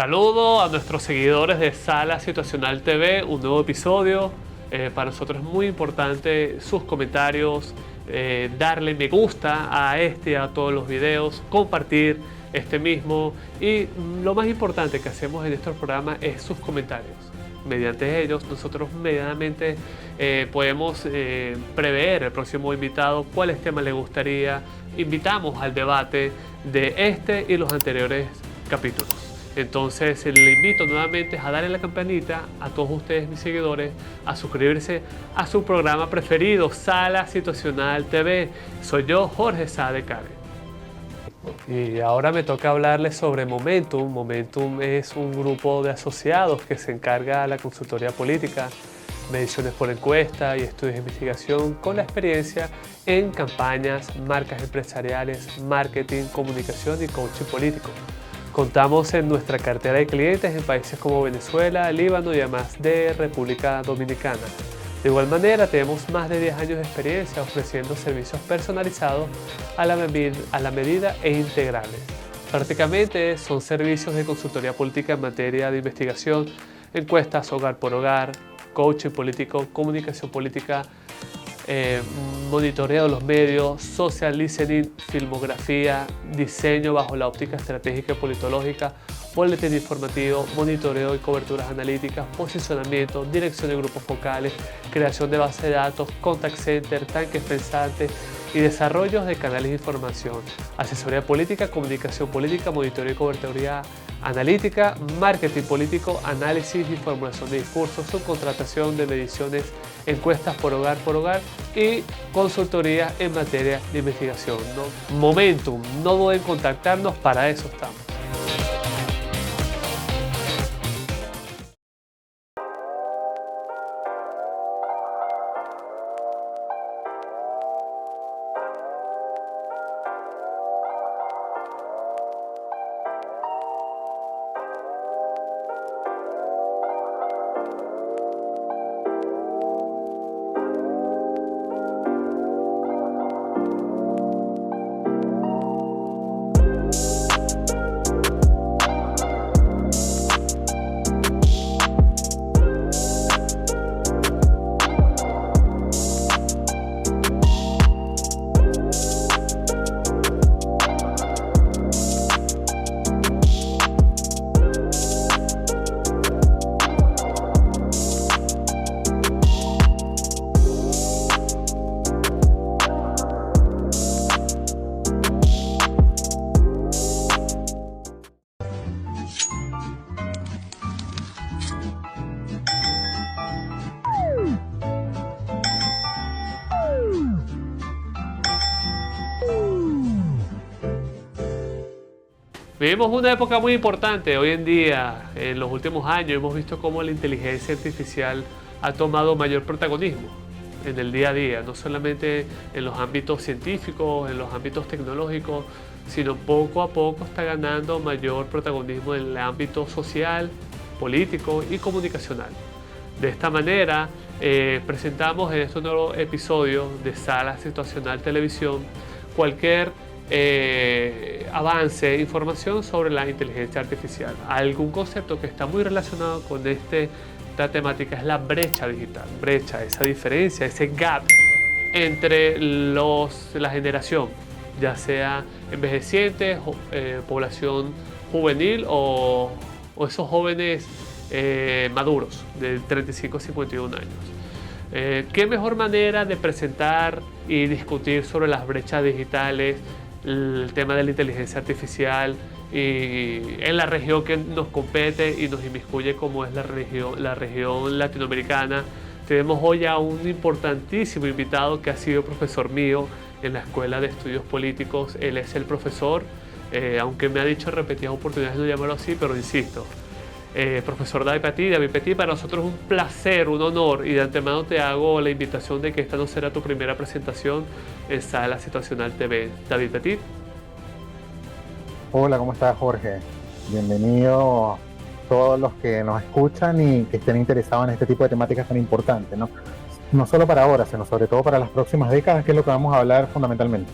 Saludo a nuestros seguidores de Sala Situacional TV, un nuevo episodio. Para nosotros es muy importante sus comentarios, darle me gusta a este y a todos los videos, compartir este mismo y lo más importante que hacemos en estos programas es sus comentarios. Mediante ellos nosotros medianamente podemos prever el próximo invitado, cuáles temas le gustaría. Invitamos al debate de este y los anteriores capítulos. Entonces le invito nuevamente a darle la campanita a todos ustedes, mis seguidores, a suscribirse a su programa preferido, Sala Situacional TV. Soy yo, Jorge Saade Kare. Y ahora me toca hablarles sobre Momentum. Momentum es un grupo de asociados que se encarga de la consultoría política, mediciones por encuesta y estudios de investigación con la experiencia en campañas, marcas empresariales, marketing, comunicación y coaching político. Contamos en nuestra cartera de clientes en países como Venezuela, Líbano y además de República Dominicana. De igual manera, tenemos más de 10 años de experiencia ofreciendo servicios personalizados a la medida e integrales. Prácticamente son servicios de consultoría política en materia de investigación, encuestas hogar por hogar, coaching político, comunicación política, monitoreo de los medios, social listening, filmografía, diseño bajo la óptica estratégica y politológica, boletín informativo, monitoreo y coberturas analíticas, posicionamiento, dirección de grupos focales, creación de base de datos, contact center, tanques pensantes y desarrollos de canales de información, asesoría política, comunicación política, monitoreo y cobertura analítica, marketing político, análisis y formulación de discursos, subcontratación de mediciones, encuestas por hogar y consultoría en materia de investigación, ¿no? Momentum, no duden en contactarnos, para eso estamos. Vivimos una época muy importante hoy en día. En los últimos años hemos visto cómo la inteligencia artificial ha tomado mayor protagonismo en el día a día, no solamente en los ámbitos científicos, en los ámbitos tecnológicos, sino poco a poco está ganando mayor protagonismo en el ámbito social, político y comunicacional. De esta manera, presentamos en este nuevo episodio de Sala Situacional Televisión cualquier avance, información sobre la inteligencia artificial. Algún concepto que está muy relacionado con esta temática es la brecha digital. Brecha, esa diferencia, ese gap entre la generación, ya sea envejecientes, población juvenil o esos jóvenes maduros de 35 a 51 años. ¿Qué mejor manera de presentar y discutir sobre las brechas digitales, el tema de la inteligencia artificial y en la región que nos compete y nos inmiscuye como es la región latinoamericana? Tenemos hoy a un importantísimo invitado que ha sido profesor mío en la Escuela de Estudios Políticos. Él es el profesor, aunque me ha dicho en repetidas oportunidades no llamarlo así, pero insisto, profesor David Petit, para nosotros es un placer, un honor, y de antemano te hago la invitación de que esta no será tu primera presentación en Sala Situacional TV. David Petit. Hola, ¿cómo estás, Jorge? Bienvenido a todos los que nos escuchan y que estén interesados en este tipo de temáticas tan importantes, ¿no? No solo para ahora, sino sobre todo para las próximas décadas, que es lo que vamos a hablar fundamentalmente.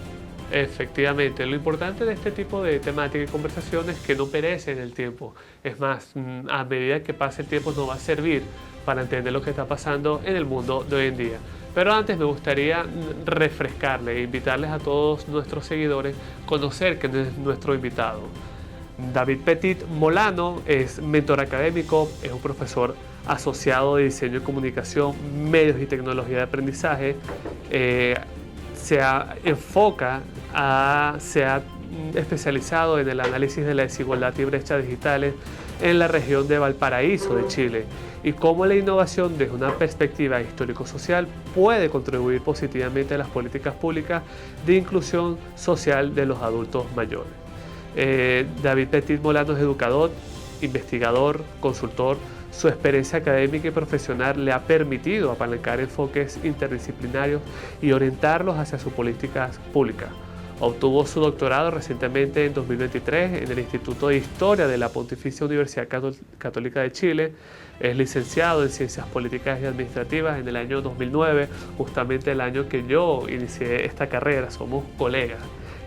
Efectivamente, lo importante de este tipo de temática y conversaciones es que no perece en el tiempo. Es más, a medida que pase el tiempo nos va a servir para entender lo que está pasando en el mundo de hoy en día. Pero antes me gustaría refrescarles e invitarles a todos nuestros seguidores a conocer quién es nuestro invitado. David Petit Molano es mentor académico, es un profesor asociado de diseño y comunicación, medios y tecnología de aprendizaje. Se ha especializado en el análisis de la desigualdad y brechas digitales en la región de Valparaíso de Chile y cómo la innovación desde una perspectiva histórico-social puede contribuir positivamente a las políticas públicas de inclusión social de los adultos mayores. David Petit Molano es educador, investigador, consultor. Su experiencia académica y profesional le ha permitido apalancar enfoques interdisciplinarios y orientarlos hacia sus políticas públicas. Obtuvo su doctorado recientemente en 2023 en el Instituto de Historia de la Pontificia Universidad Católica de Chile. Es licenciado en Ciencias Políticas y Administrativas en el año 2009, justamente el año que yo inicié esta carrera. Somos colegas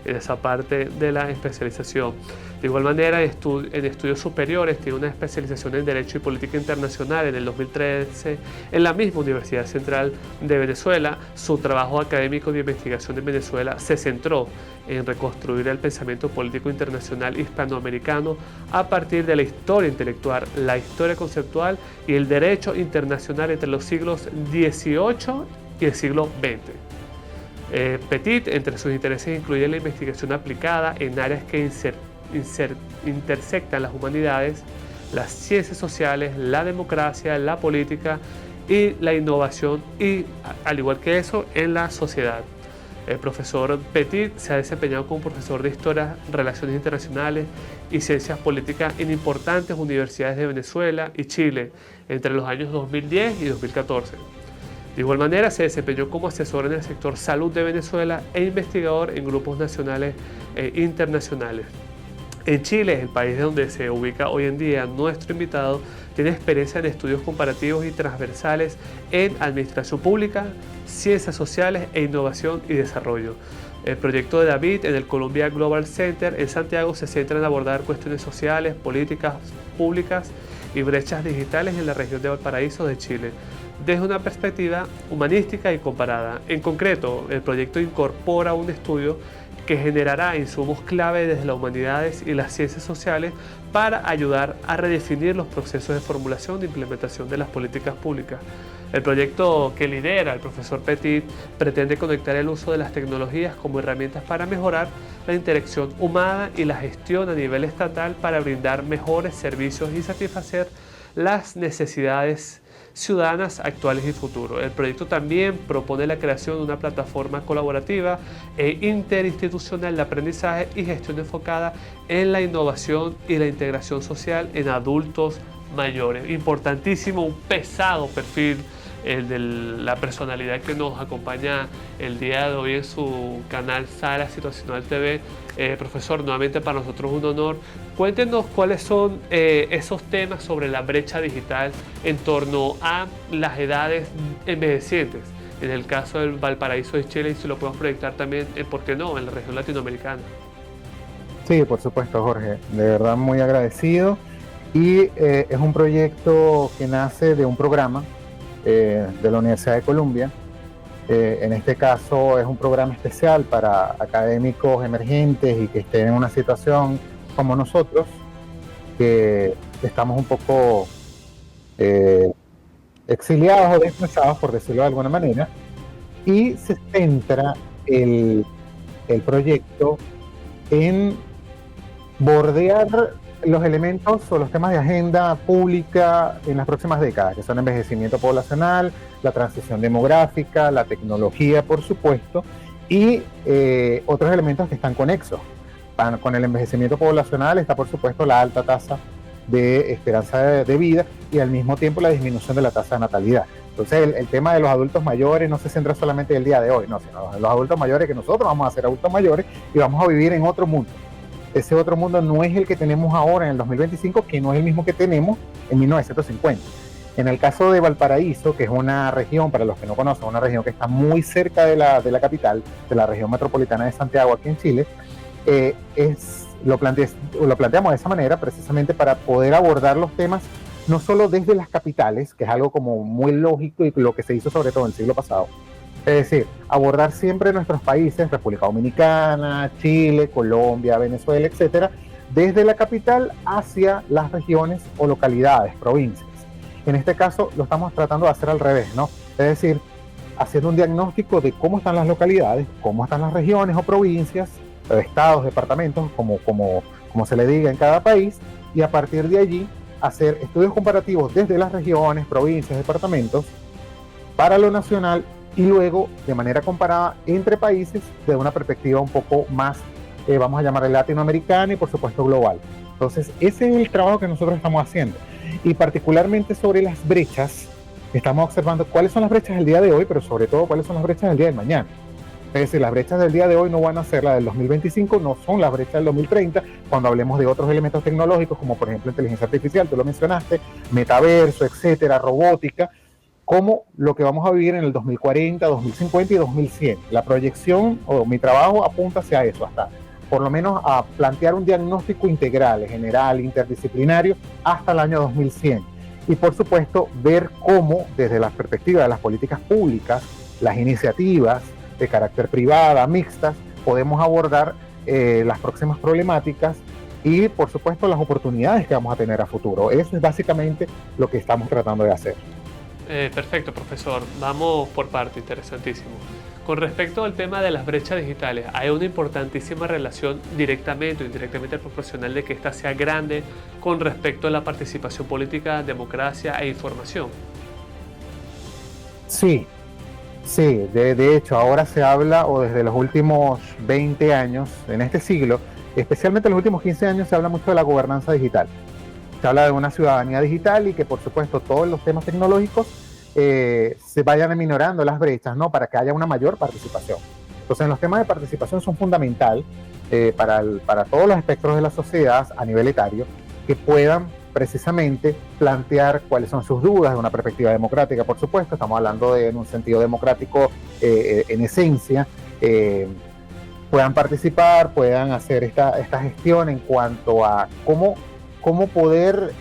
en esa parte de la especialización. De igual manera, en estudios superiores tiene una especialización en Derecho y Política Internacional en el 2013 en la misma Universidad Central de Venezuela. Su trabajo académico de investigación en Venezuela se centró en reconstruir el pensamiento político internacional hispanoamericano a partir de la historia intelectual, la historia conceptual y el derecho internacional entre los siglos XVIII y el siglo XX. Petit, entre sus intereses, incluye la investigación aplicada en áreas que intersectan las humanidades, las ciencias sociales, la democracia, la política y la innovación y, al igual que eso, en la sociedad. El profesor Petit se ha desempeñado como profesor de Historia, Relaciones Internacionales y Ciencias Políticas en importantes universidades de Venezuela y Chile entre los años 2010 y 2014. De igual manera, se desempeñó como asesor en el sector salud de Venezuela e investigador en grupos nacionales e internacionales. En Chile, el país donde se ubica hoy en día nuestro invitado, tiene experiencia en estudios comparativos y transversales en administración pública, ciencias sociales e innovación y desarrollo. El proyecto de David en el Columbia Global Center en Santiago se centra en abordar cuestiones sociales, políticas públicas y brechas digitales en la región de Valparaíso de Chile, desde una perspectiva humanística y comparada. En concreto, el proyecto incorpora un estudio que generará insumos clave desde las humanidades y las ciencias sociales para ayudar a redefinir los procesos de formulación e implementación de las políticas públicas. El proyecto que lidera el profesor Petit pretende conectar el uso de las tecnologías como herramientas para mejorar la interacción humana y la gestión a nivel estatal para brindar mejores servicios y satisfacer las necesidades ciudadanas actuales y futuros. El proyecto también propone la creación de una plataforma colaborativa e interinstitucional de aprendizaje y gestión enfocada en la innovación y la integración social en adultos mayores. Importantísimo, un pesado perfil el de la personalidad que nos acompaña el día de hoy en su canal Sala Situacional TV. Profesor, nuevamente para nosotros un honor. Cuéntenos cuáles son esos temas sobre la brecha digital en torno a las edades envejecientes. En el caso del Valparaíso de Chile, y si lo podemos proyectar también, ¿por qué no?, en la región latinoamericana. Sí, por supuesto, Jorge. De verdad muy agradecido. Y es un proyecto que nace de un programa de la Universidad de Columbia. En este caso es un programa especial para académicos emergentes y que estén en una situación como nosotros, que estamos un poco exiliados o desplazados, por decirlo de alguna manera, y se centra el proyecto en bordear los elementos o los temas de agenda pública en las próximas décadas, que son envejecimiento poblacional, la transición demográfica, la tecnología, por supuesto, y otros elementos que están conexos. Con el envejecimiento poblacional está, por supuesto, la alta tasa de esperanza de vida y al mismo tiempo la disminución de la tasa de natalidad. Entonces, el tema de los adultos mayores no se centra solamente en el día de hoy, no, sino en los adultos mayores, que nosotros vamos a ser adultos mayores y vamos a vivir en otro mundo. Ese otro mundo no es el que tenemos ahora en el 2025, que no es el mismo que tenemos en 1950. En el caso de Valparaíso, que es una región, para los que no conocen, una región que está muy cerca de la capital, de la región metropolitana de Santiago, aquí en Chile, lo planteamos de esa manera precisamente para poder abordar los temas no solo desde las capitales, que es algo como muy lógico y lo que se hizo sobre todo en el siglo pasado, es decir, abordar siempre nuestros países, República Dominicana, Chile, Colombia, Venezuela, etcétera, desde la capital hacia las regiones o localidades, provincias. En este caso lo estamos tratando de hacer al revés, ¿no? Es decir, haciendo un diagnóstico de cómo están las localidades, cómo están las regiones o provincias, estados, departamentos, como se le diga en cada país, y a partir de allí hacer estudios comparativos desde las regiones, provincias, departamentos, para lo nacional y luego de manera comparada entre países de una perspectiva un poco más, vamos a llamarle latinoamericana y por supuesto global. Entonces ese es el trabajo que nosotros estamos haciendo, y particularmente sobre las brechas, estamos observando cuáles son las brechas del día de hoy, pero sobre todo cuáles son las brechas del día de mañana. Es decir, las brechas del día de hoy no van a ser las del 2025, no son las brechas del 2030, cuando hablemos de otros elementos tecnológicos, como por ejemplo inteligencia artificial, tú lo mencionaste, metaverso, etcétera, robótica, como lo que vamos a vivir en el 2040, 2050 y 2100. La proyección o mi trabajo apunta hacia eso, hasta por lo menos a plantear un diagnóstico integral, general, interdisciplinario, hasta el año 2100. Y por supuesto, ver cómo desde la perspectiva de las políticas públicas, las iniciativas de carácter privada, mixtas, podemos abordar las próximas problemáticas y por supuesto las oportunidades que vamos a tener a futuro. Eso es básicamente lo que estamos tratando de hacer. Perfecto, profesor. Vamos por parte, interesantísimo. Con respecto al tema de las brechas digitales, hay una importantísima relación directamente o indirectamente proporcional de que ésta sea grande con respecto a la participación política, democracia e información. Sí, sí, de hecho ahora se habla, o desde los últimos 20 años, en este siglo, especialmente en los últimos 15 años, se habla mucho de la gobernanza digital. Se habla de una ciudadanía digital y que por supuesto todos los temas tecnológicos se vayan aminorando las brechas, ¿no? Para que haya una mayor participación. Entonces los temas de participación son fundamental para todos los espectros de la sociedad a nivel etario, que puedan precisamente plantear cuáles son sus dudas de una perspectiva democrática, por supuesto, estamos hablando en un sentido democrático en esencia, puedan participar, puedan hacer esta gestión en cuanto a cómo poder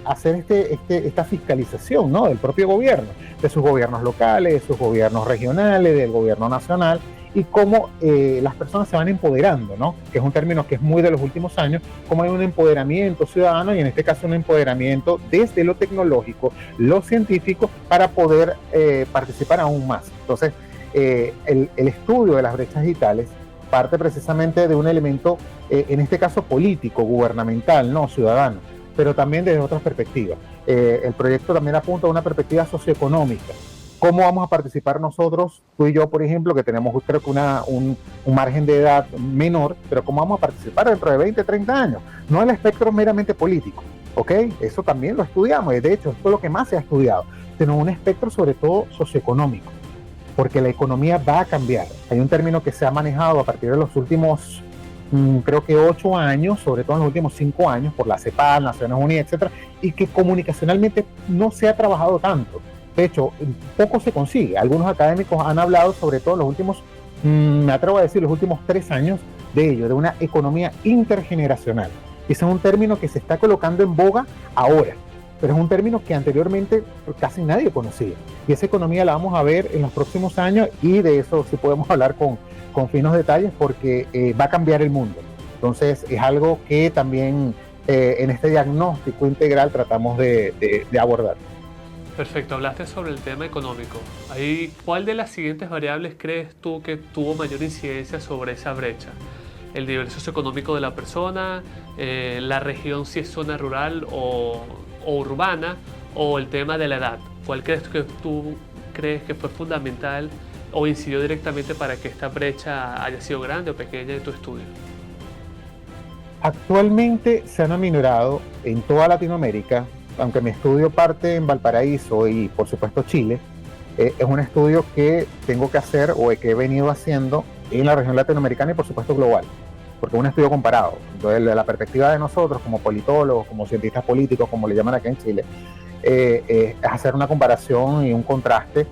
hacer esta fiscalización, ¿no? Del propio gobierno, de sus gobiernos locales, de sus gobiernos regionales, del gobierno nacional, y cómo las personas se van empoderando, ¿no? Que es un término que es muy de los últimos años, cómo hay un empoderamiento ciudadano, y en este caso un empoderamiento desde lo tecnológico, lo científico, para poder participar aún más. Entonces, el estudio de las brechas digitales parte precisamente de un elemento, en este caso político, gubernamental, no ciudadano, pero también desde otras perspectivas. El proyecto también apunta a una perspectiva socioeconómica. ¿Cómo vamos a participar nosotros, tú y yo, por ejemplo, que tenemos creo que un margen de edad menor, pero cómo vamos a participar dentro de 20, 30 años? No el espectro meramente político, ¿ok? Eso también lo estudiamos, y de hecho esto es lo que más se ha estudiado, sino un espectro sobre todo socioeconómico, porque la economía va a cambiar. Hay un término que se ha manejado a partir de los últimos, creo que 8 años, sobre todo en los últimos 5 años, por la CEPAL, Naciones Unidas, etcétera, y que comunicacionalmente no se ha trabajado tanto. De hecho, poco se consigue. Algunos académicos han hablado, sobre todo en los últimos, me atrevo a decir, los últimos 3 años de ello, de una economía intergeneracional. Ese es un término que se está colocando en boga ahora, pero es un término que anteriormente casi nadie conocía. Y esa economía la vamos a ver en los próximos años, y de eso sí podemos hablar con finos detalles, porque va a cambiar el mundo. Entonces es algo que también en este diagnóstico integral tratamos de abordar. Perfecto, hablaste sobre el tema económico. Ahí, ¿cuál de las siguientes variables crees tú que tuvo mayor incidencia sobre esa brecha? ¿El nivel socioeconómico de la persona, la región si es zona rural o urbana, o el tema de la edad? ¿Cuál crees que tú crees que fue fundamental o incidió directamente para que esta brecha haya sido grande o pequeña en tu estudio? Actualmente se han aminorado en toda Latinoamérica, aunque mi estudio parte en Valparaíso y por supuesto Chile, es un estudio que tengo que hacer o que he venido haciendo en la región latinoamericana y por supuesto global, porque es un estudio comparado. Entonces, desde la perspectiva de nosotros como politólogos, como cientistas políticos, como le llaman acá en Chile, hacer una comparación y un contraste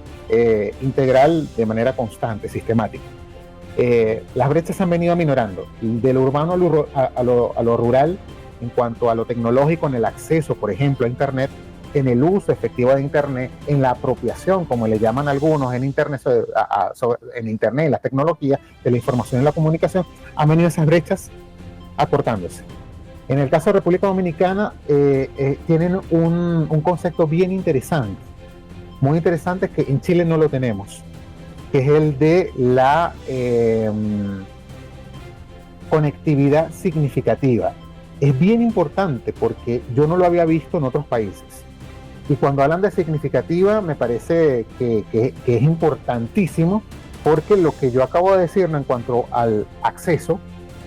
integral de manera constante, sistemática. Las brechas se han venido aminorando de lo urbano a lo rural en cuanto a lo tecnológico, en el acceso, por ejemplo, a Internet, en el uso efectivo de Internet, en la apropiación, como le llaman algunos, en Internet, en Internet, en las tecnologías de la información y la comunicación, han venido esas brechas acortándose. En el caso de República Dominicana, tienen un concepto bien interesante, muy interesante, que en Chile no lo tenemos, que es el de la conectividad significativa. Es bien importante porque yo no lo había visto en otros países. Y cuando hablan de significativa, me parece que es importantísimo, porque lo que yo acabo de decir en cuanto al acceso,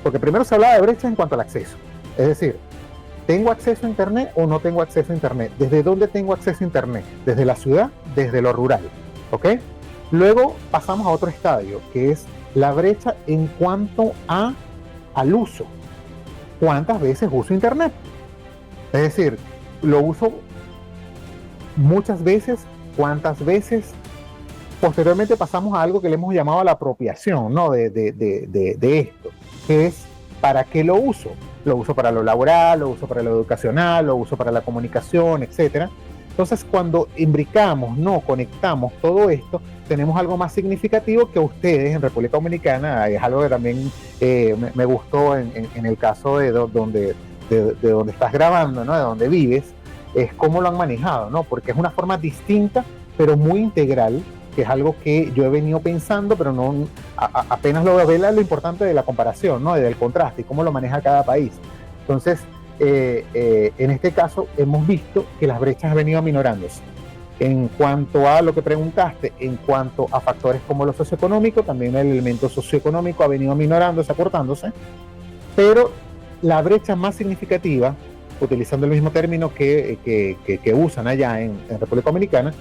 porque primero se hablaba de brecha en cuanto al acceso. Es decir, ¿tengo acceso a Internet o no tengo acceso a Internet? ¿Desde dónde tengo acceso a Internet? ¿Desde la ciudad? ¿Desde lo rural? ¿Ok? Luego pasamos a otro estadio, que es la brecha en cuanto al uso. ¿Cuántas veces uso Internet? Es decir, lo uso muchas veces, ¿cuántas veces? Posteriormente pasamos a algo que le hemos llamado la apropiación, ¿no? de esto, que es ¿para qué lo uso? Lo uso para lo laboral, lo uso para lo educacional, lo uso para la comunicación, etc. Entonces, cuando imbricamos, no conectamos todo esto, tenemos algo más significativo que ustedes en República Dominicana. Es algo que también me gustó en el caso de donde estás grabando, ¿no? De donde vives, es cómo lo han manejado, ¿no? Porque es una forma distinta, pero muy integral, que es algo que yo he venido pensando, pero no apenas lo veo, lo importante de la comparación, ¿no? Del contraste y cómo lo maneja cada país. Entonces, en este caso, hemos visto que las brechas han venido aminorándose. En cuanto a lo que preguntaste, en cuanto a factores como lo socioeconómico, también el elemento socioeconómico ha venido aminorándose, acortándose, pero la brecha más significativa, utilizando el mismo término que usan allá en República Dominicana,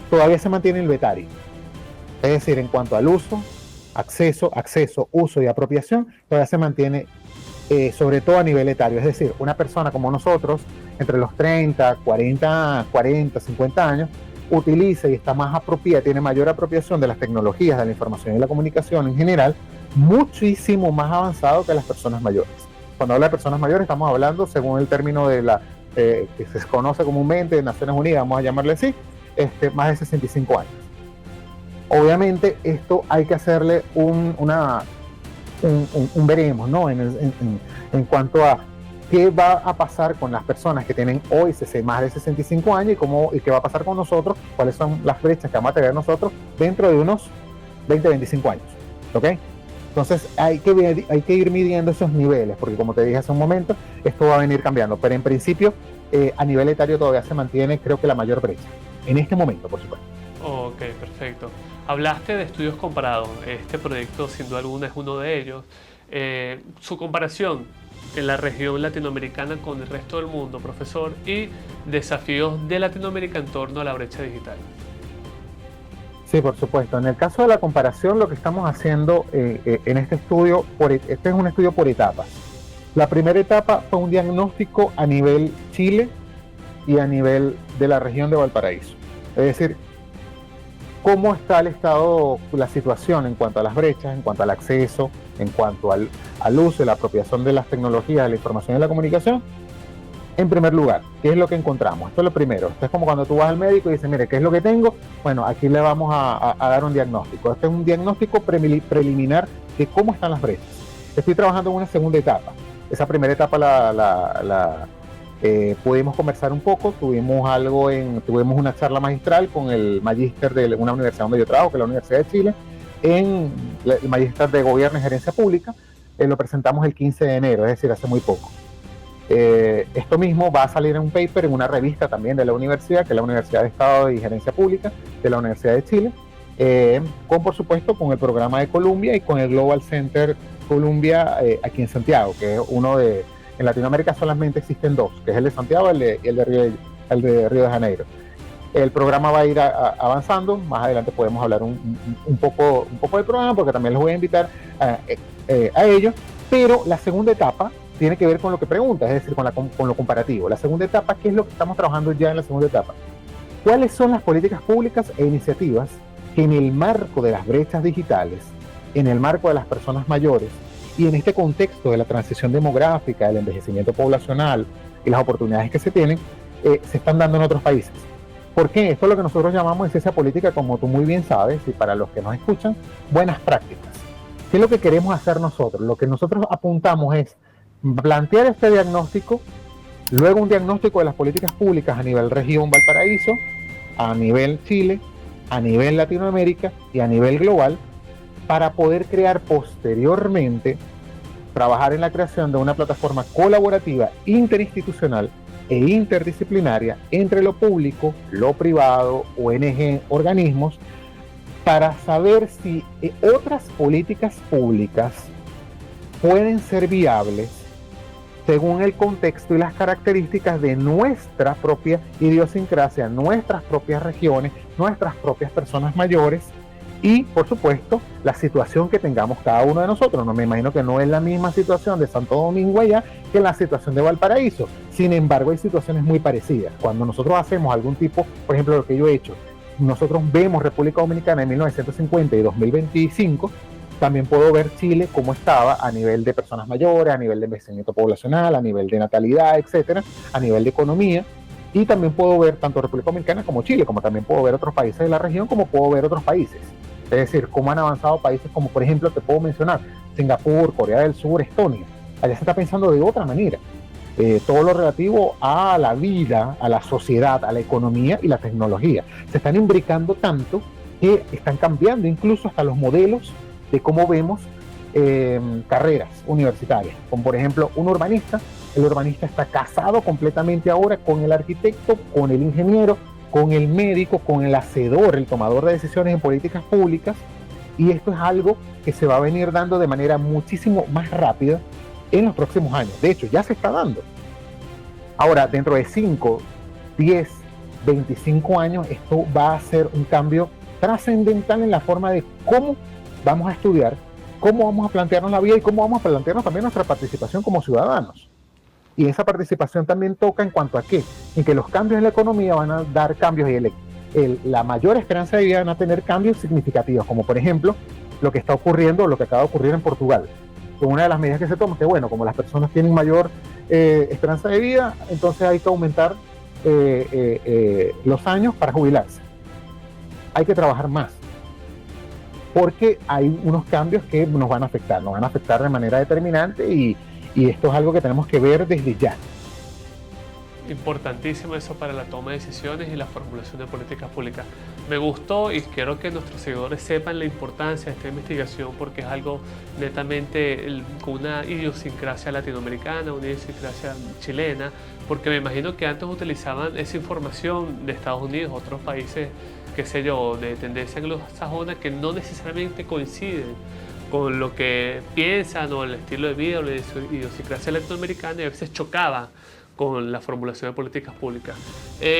todavía se mantiene el vetario. Es decir, en cuanto al uso, acceso, uso y apropiación, todavía se mantiene, sobre todo a nivel etario. Es decir, una persona como nosotros, entre los 30, 40, 50 años, utiliza y está más apropiada, tiene mayor apropiación de las tecnologías de la información y la comunicación en general, muchísimo más avanzado que las personas mayores. Cuando habla de personas mayores, estamos hablando, según el término de que se conoce comúnmente en Naciones Unidas, vamos a llamarle así, más de 65 años. Obviamente, esto hay que hacerle un veremos, ¿no? En cuanto a qué va a pasar con las personas que tienen hoy más de 65 años y qué va a pasar con nosotros, cuáles son las brechas que vamos a tener nosotros dentro de unos 20, 25 años. ¿Ok? Entonces hay que ir midiendo esos niveles, porque como te dije hace un momento, esto va a venir cambiando. Pero en principio, a nivel etario todavía se mantiene, creo que la mayor brecha. En este momento, por supuesto. Ok, perfecto. Hablaste de estudios comparados. Este proyecto, sin duda alguna, es uno de ellos. Su comparación en la región latinoamericana con el resto del mundo, profesor, y desafíos de Latinoamérica en torno a la brecha digital. Sí, por supuesto. En el caso de la comparación, lo que estamos haciendo en este estudio, este es un estudio por etapas. La primera etapa fue un diagnóstico a nivel Chile y a nivel de la región de Valparaíso. Es decir, cómo está el estado, la situación en cuanto a las brechas, en cuanto al acceso, en cuanto al uso y la apropiación de las tecnologías de la información y la comunicación. En primer lugar, ¿qué es lo que encontramos? Esto es lo primero. Esto es como cuando tú vas al médico y dices, mire, ¿qué es lo que tengo? Bueno, aquí le vamos a dar un diagnóstico. Este es un diagnóstico preliminar de cómo están las brechas. Estoy trabajando en una segunda etapa. Esa primera etapa pudimos conversar un poco, tuvimos una charla magistral con el magíster de una universidad donde yo trabajo, que es la Universidad de Chile, el magíster de Gobierno y Gerencia Pública. Lo presentamos el 15 de enero, es decir, hace muy poco. Esto mismo va a salir en un paper en una revista también de la universidad, que es la Universidad de Estado y Gerencia Pública de la Universidad de Chile, por supuesto con el programa de Columbia y con el Global Center Columbia aquí en Santiago, que es en Latinoamérica solamente existen dos, que es el de Santiago y el de Río de Janeiro. El programa va a ir avanzando, más adelante podemos hablar un poco del programa, porque también les voy a invitar a ellos, pero la segunda etapa tiene que ver con lo que preguntas, es decir, con lo comparativo. La segunda etapa, ¿qué es lo que estamos trabajando ya en la segunda etapa? ¿Cuáles son las políticas públicas e iniciativas que en el marco de las brechas digitales, en el marco de las personas mayores y en este contexto de la transición demográfica, del envejecimiento poblacional y las oportunidades que se tienen, se están dando en otros países? ¿Por qué? Esto es lo que nosotros llamamos en ciencia política, como tú muy bien sabes, y para los que nos escuchan, buenas prácticas. ¿Qué es lo que queremos hacer nosotros? Lo que nosotros apuntamos es plantear este diagnóstico, luego un diagnóstico de las políticas públicas a nivel región Valparaíso, a nivel Chile, a nivel Latinoamérica y a nivel global, para poder crear posteriormente, trabajar en la creación de una plataforma colaborativa interinstitucional e interdisciplinaria entre lo público, lo privado, ONG, organismos, para saber si otras políticas públicas pueden ser viables según el contexto y las características de nuestra propia idiosincrasia, nuestras propias regiones, nuestras propias personas mayores y, por supuesto, la situación que tengamos cada uno de nosotros. No me imagino que no es la misma situación de Santo Domingo allá que la situación de Valparaíso. Sin embargo, hay situaciones muy parecidas. Cuando nosotros hacemos algún tipo, por ejemplo, lo que yo he hecho, nosotros vemos República Dominicana en 1950 y 2025, también puedo ver Chile cómo estaba a nivel de personas mayores, a nivel de envejecimiento poblacional, a nivel de natalidad, etcétera, a nivel de economía. Y también puedo ver tanto República Dominicana como Chile, como también puedo ver otros países de la región, como puedo ver otros países. Es decir, cómo han avanzado países como, por ejemplo, te puedo mencionar Singapur, Corea del Sur, Estonia. Allá se está pensando de otra manera. Todo lo relativo a la vida, a la sociedad, a la economía y la tecnología. Se están imbricando tanto que están cambiando incluso hasta los modelos de cómo vemos carreras universitarias. Como por ejemplo, un urbanista. El urbanista está casado completamente ahora con el arquitecto, con el ingeniero, con el médico, con el hacedor, el tomador de decisiones en políticas públicas. Y esto es algo que se va a venir dando de manera muchísimo más rápida en los próximos años. De hecho, ya se está dando. Ahora, dentro de 5, 10, 25 años, esto va a ser un cambio trascendental en la forma de cómo vamos a estudiar, cómo vamos a plantearnos la vida y cómo vamos a plantearnos también nuestra participación como ciudadanos. Y esa participación también toca en cuanto a qué, en que los cambios en la economía van a dar cambios y la mayor esperanza de vida van a tener cambios significativos, como por ejemplo lo que está ocurriendo, lo que acaba de ocurrir en Portugal. Una de las medidas que se toma es que, bueno, como las personas tienen mayor esperanza de vida, entonces hay que aumentar los años para jubilarse. Hay que trabajar más, porque hay unos cambios que nos van a afectar de manera determinante y esto es algo que tenemos que ver desde ya. Importantísimo eso para la toma de decisiones y la formulación de políticas públicas. Me gustó y quiero que nuestros seguidores sepan la importancia de esta investigación porque es algo netamente con una idiosincrasia latinoamericana, una idiosincrasia chilena, porque me imagino que antes utilizaban esa información de Estados Unidos, otros países, qué sé yo, de tendencia anglosajona que no necesariamente coinciden con lo que piensan o el estilo de vida o la idiosincrasia latinoamericana y a veces chocaban con la formulación de políticas públicas.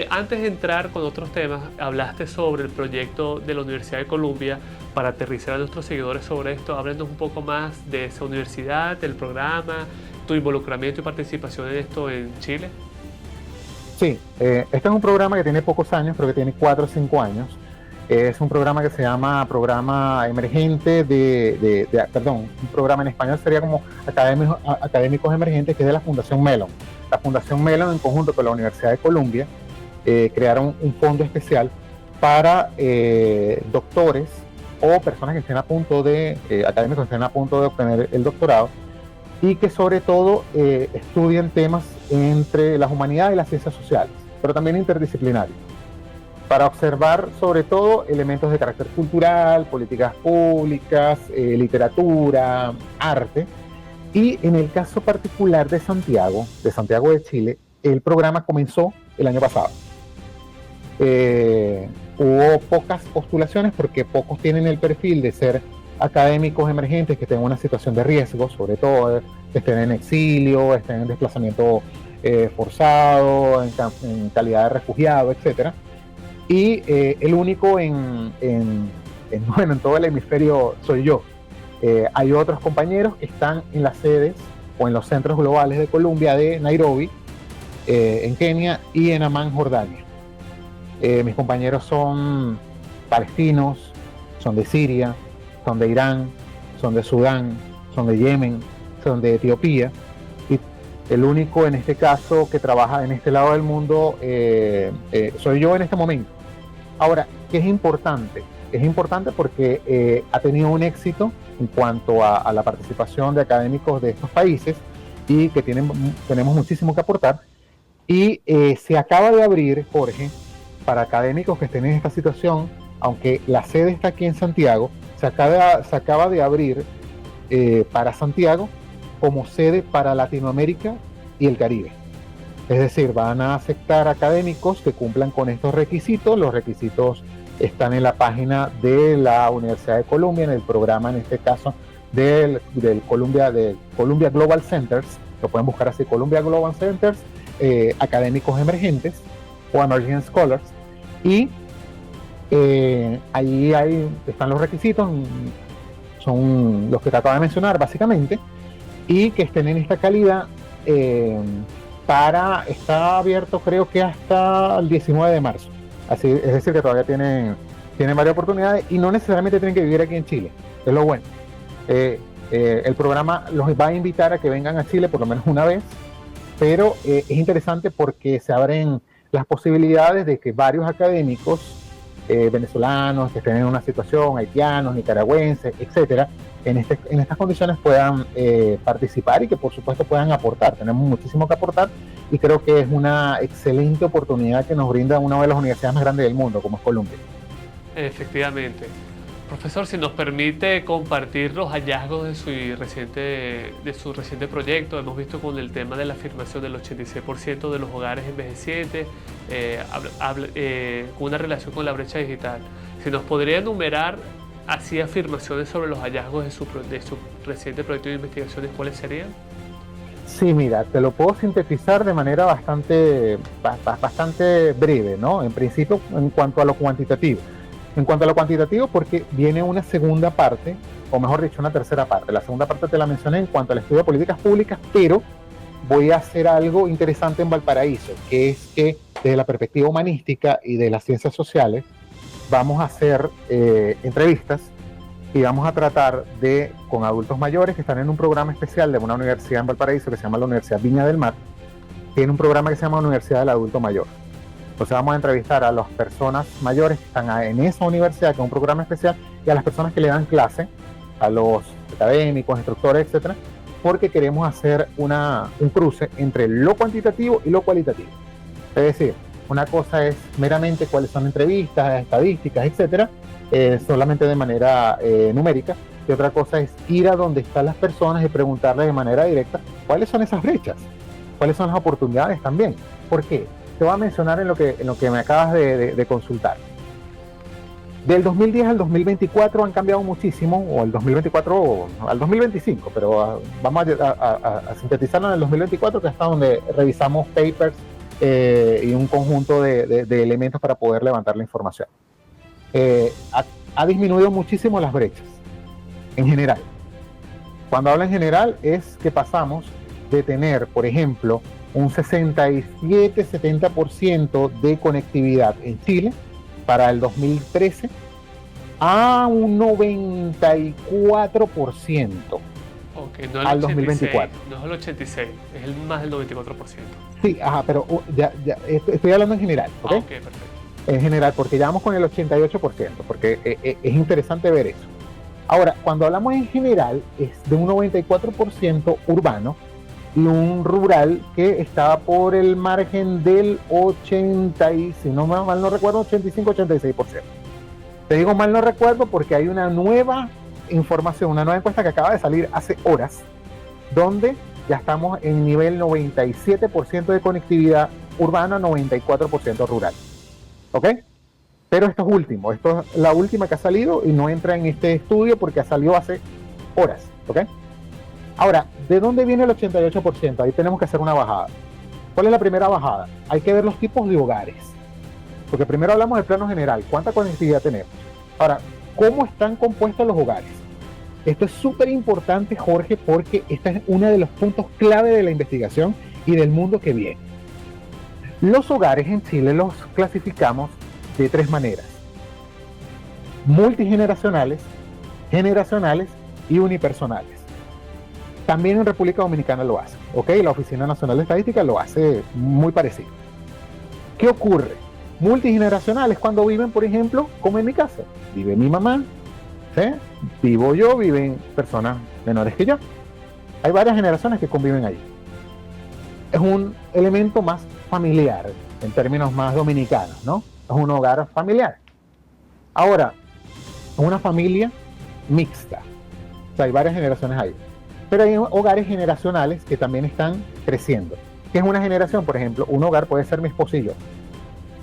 Antes de entrar con otros temas, hablaste sobre el proyecto de la Universidad de Columbia. Para aterrizar a nuestros seguidores sobre esto, háblanos un poco más de esa universidad, del programa, tu involucramiento y participación en esto en Chile. Sí, este es un programa que tiene pocos años, creo que tiene 4 o 5 años. Es un programa que se llama Programa Emergente un programa en español sería como Académicos Emergentes, que es de la Fundación Mellon. La Fundación Mellon, en conjunto con la Universidad de Columbia, crearon un fondo especial para doctores o personas que estén a punto de, académicos que estén a punto de obtener el doctorado y que sobre todo estudien temas entre las humanidades y las ciencias sociales, pero también interdisciplinarios, para observar sobre todo elementos de carácter cultural, políticas públicas, literatura, arte. Y en el caso particular de Santiago de Chile, el programa comenzó el año pasado. Hubo pocas postulaciones porque pocos tienen el perfil de ser académicos emergentes que tengan una situación de riesgo, sobre todo que estén en exilio, estén en desplazamiento forzado, en calidad de refugiado, etcétera. Y el único en todo el hemisferio soy yo. Hay otros compañeros que están en las sedes o en los centros globales de Columbia de Nairobi, en Kenia y en Amán, Jordania. Mis compañeros son palestinos, son de Siria, son de Irán, son de Sudán, son de Yemen, son de Etiopía, y el único en este caso que trabaja en este lado del mundo soy yo en este momento. Ahora, ¿qué es importante? Es importante porque ha tenido un éxito en cuanto a la participación de académicos de estos países y que tenemos muchísimo que aportar. Y se acaba de abrir, Jorge, para académicos que estén en esta situación, aunque la sede está aquí en Santiago, se acaba de abrir para Santiago como sede para Latinoamérica y el Caribe. Es decir, van a aceptar académicos que cumplan con estos requisitos. Los requisitos están en la página de la Universidad de Columbia, en el programa, en este caso, del Columbia Global Centers. Lo pueden buscar así, Columbia Global Centers, académicos emergentes o Emerging Scholars. Y ahí están los requisitos, son los que te acabo de mencionar básicamente, y que estén en esta calidad. Está abierto creo que hasta el 19 de marzo. Así, es decir, que todavía tienen varias oportunidades y no necesariamente tienen que vivir aquí en Chile. Es lo bueno. El programa los va a invitar a que vengan a Chile por lo menos una vez, pero es interesante porque se abren las posibilidades de que varios académicos venezolanos que estén en una situación, haitianos, nicaragüenses, etcétera, en estas condiciones puedan participar y que por supuesto puedan aportar. Tenemos muchísimo que aportar y creo que es una excelente oportunidad que nos brinda una de las universidades más grandes del mundo, como es Columbia. Efectivamente. Profesor, si nos permite compartir los hallazgos de su reciente proyecto. Hemos visto con el tema de la afirmación del 86% de los hogares envejecientes, con una relación con la brecha digital. Si nos podría enumerar así afirmaciones sobre los hallazgos de su reciente proyecto de investigaciones, ¿cuáles serían? Sí, mira, te lo puedo sintetizar de manera bastante breve, ¿no? En principio, en cuanto a lo cuantitativo. En cuanto a lo cuantitativo, porque viene una segunda parte, o mejor dicho, una tercera parte. La segunda parte te la mencioné en cuanto al estudio de políticas públicas, pero voy a hacer algo interesante en Valparaíso, que es que desde la perspectiva humanística y de las ciencias sociales, vamos a hacer entrevistas y vamos a tratar con adultos mayores que están en un programa especial de una universidad en Valparaíso que se llama la Universidad Viña del Mar. Tiene un programa que se llama Universidad del Adulto Mayor. Entonces vamos a entrevistar a las personas mayores que están en esa universidad, que es un programa especial, y a las personas que le dan clase, a los académicos, instructores, etcétera, porque queremos hacer un cruce entre lo cuantitativo y lo cualitativo. Es decir, una cosa es meramente cuáles son entrevistas, estadísticas, etcétera, solamente de manera numérica, y otra cosa es ir a donde están las personas y preguntarles de manera directa cuáles son esas brechas, cuáles son las oportunidades también. ¿Por qué? Te voy a mencionar en lo que me acabas de consultar. Del 2010 al 2024 han cambiado muchísimo, o el 2024 al 2025, pero vamos a sintetizarlo en el 2024, que es hasta donde revisamos papers y un conjunto de elementos para poder levantar la información. Ha disminuido muchísimo las brechas, en general. Cuando hablo en general es que pasamos de tener, por ejemplo, un 67-70% de conectividad en Chile para el 2013 a un 94% no al 2024. No es el 86, es más del 94%. Sí, pero ya estoy hablando en general, ¿ok? Ok, perfecto. En general, porque ya vamos con el 88%, porque es interesante ver eso. Ahora, cuando hablamos en general, es de un 94% urbano y un rural que estaba por el margen del 85%. Te digo mal no recuerdo porque hay una nueva información, una nueva encuesta que acaba de salir hace horas, donde ya estamos en nivel 97% de conectividad urbana, 94% rural. ¿Ok? Pero esto es la última que ha salido y no entra en este estudio porque ha salido hace horas. ¿Ok? Ahora, ¿de dónde viene el 88%? Ahí tenemos que hacer una bajada. ¿Cuál es la primera bajada? Hay que ver los tipos de hogares. Porque primero hablamos del plano general. ¿Cuánta conectividad tenemos? Ahora, ¿cómo están compuestos los hogares? Esto es súper importante, Jorge, porque esta es uno de los puntos clave de la investigación y del mundo que viene. Los hogares en Chile los clasificamos de tres maneras: multigeneracionales, generacionales y unipersonales. También en República Dominicana lo hace, ¿ok? La Oficina Nacional de Estadística lo hace muy parecido. ¿Qué ocurre? Multigeneracionales cuando viven, por ejemplo, como en mi casa. Vive mi mamá, ¿sí? Vivo yo, viven personas menores que yo. Hay varias generaciones que conviven ahí. Es un elemento más familiar, en términos más dominicanos, ¿no? Es un hogar familiar. Ahora, una familia mixta. O sea, hay varias generaciones ahí. Pero hay hogares generacionales que también están creciendo. ¿Qué es una generación? Por ejemplo, un hogar puede ser mi esposo y yo.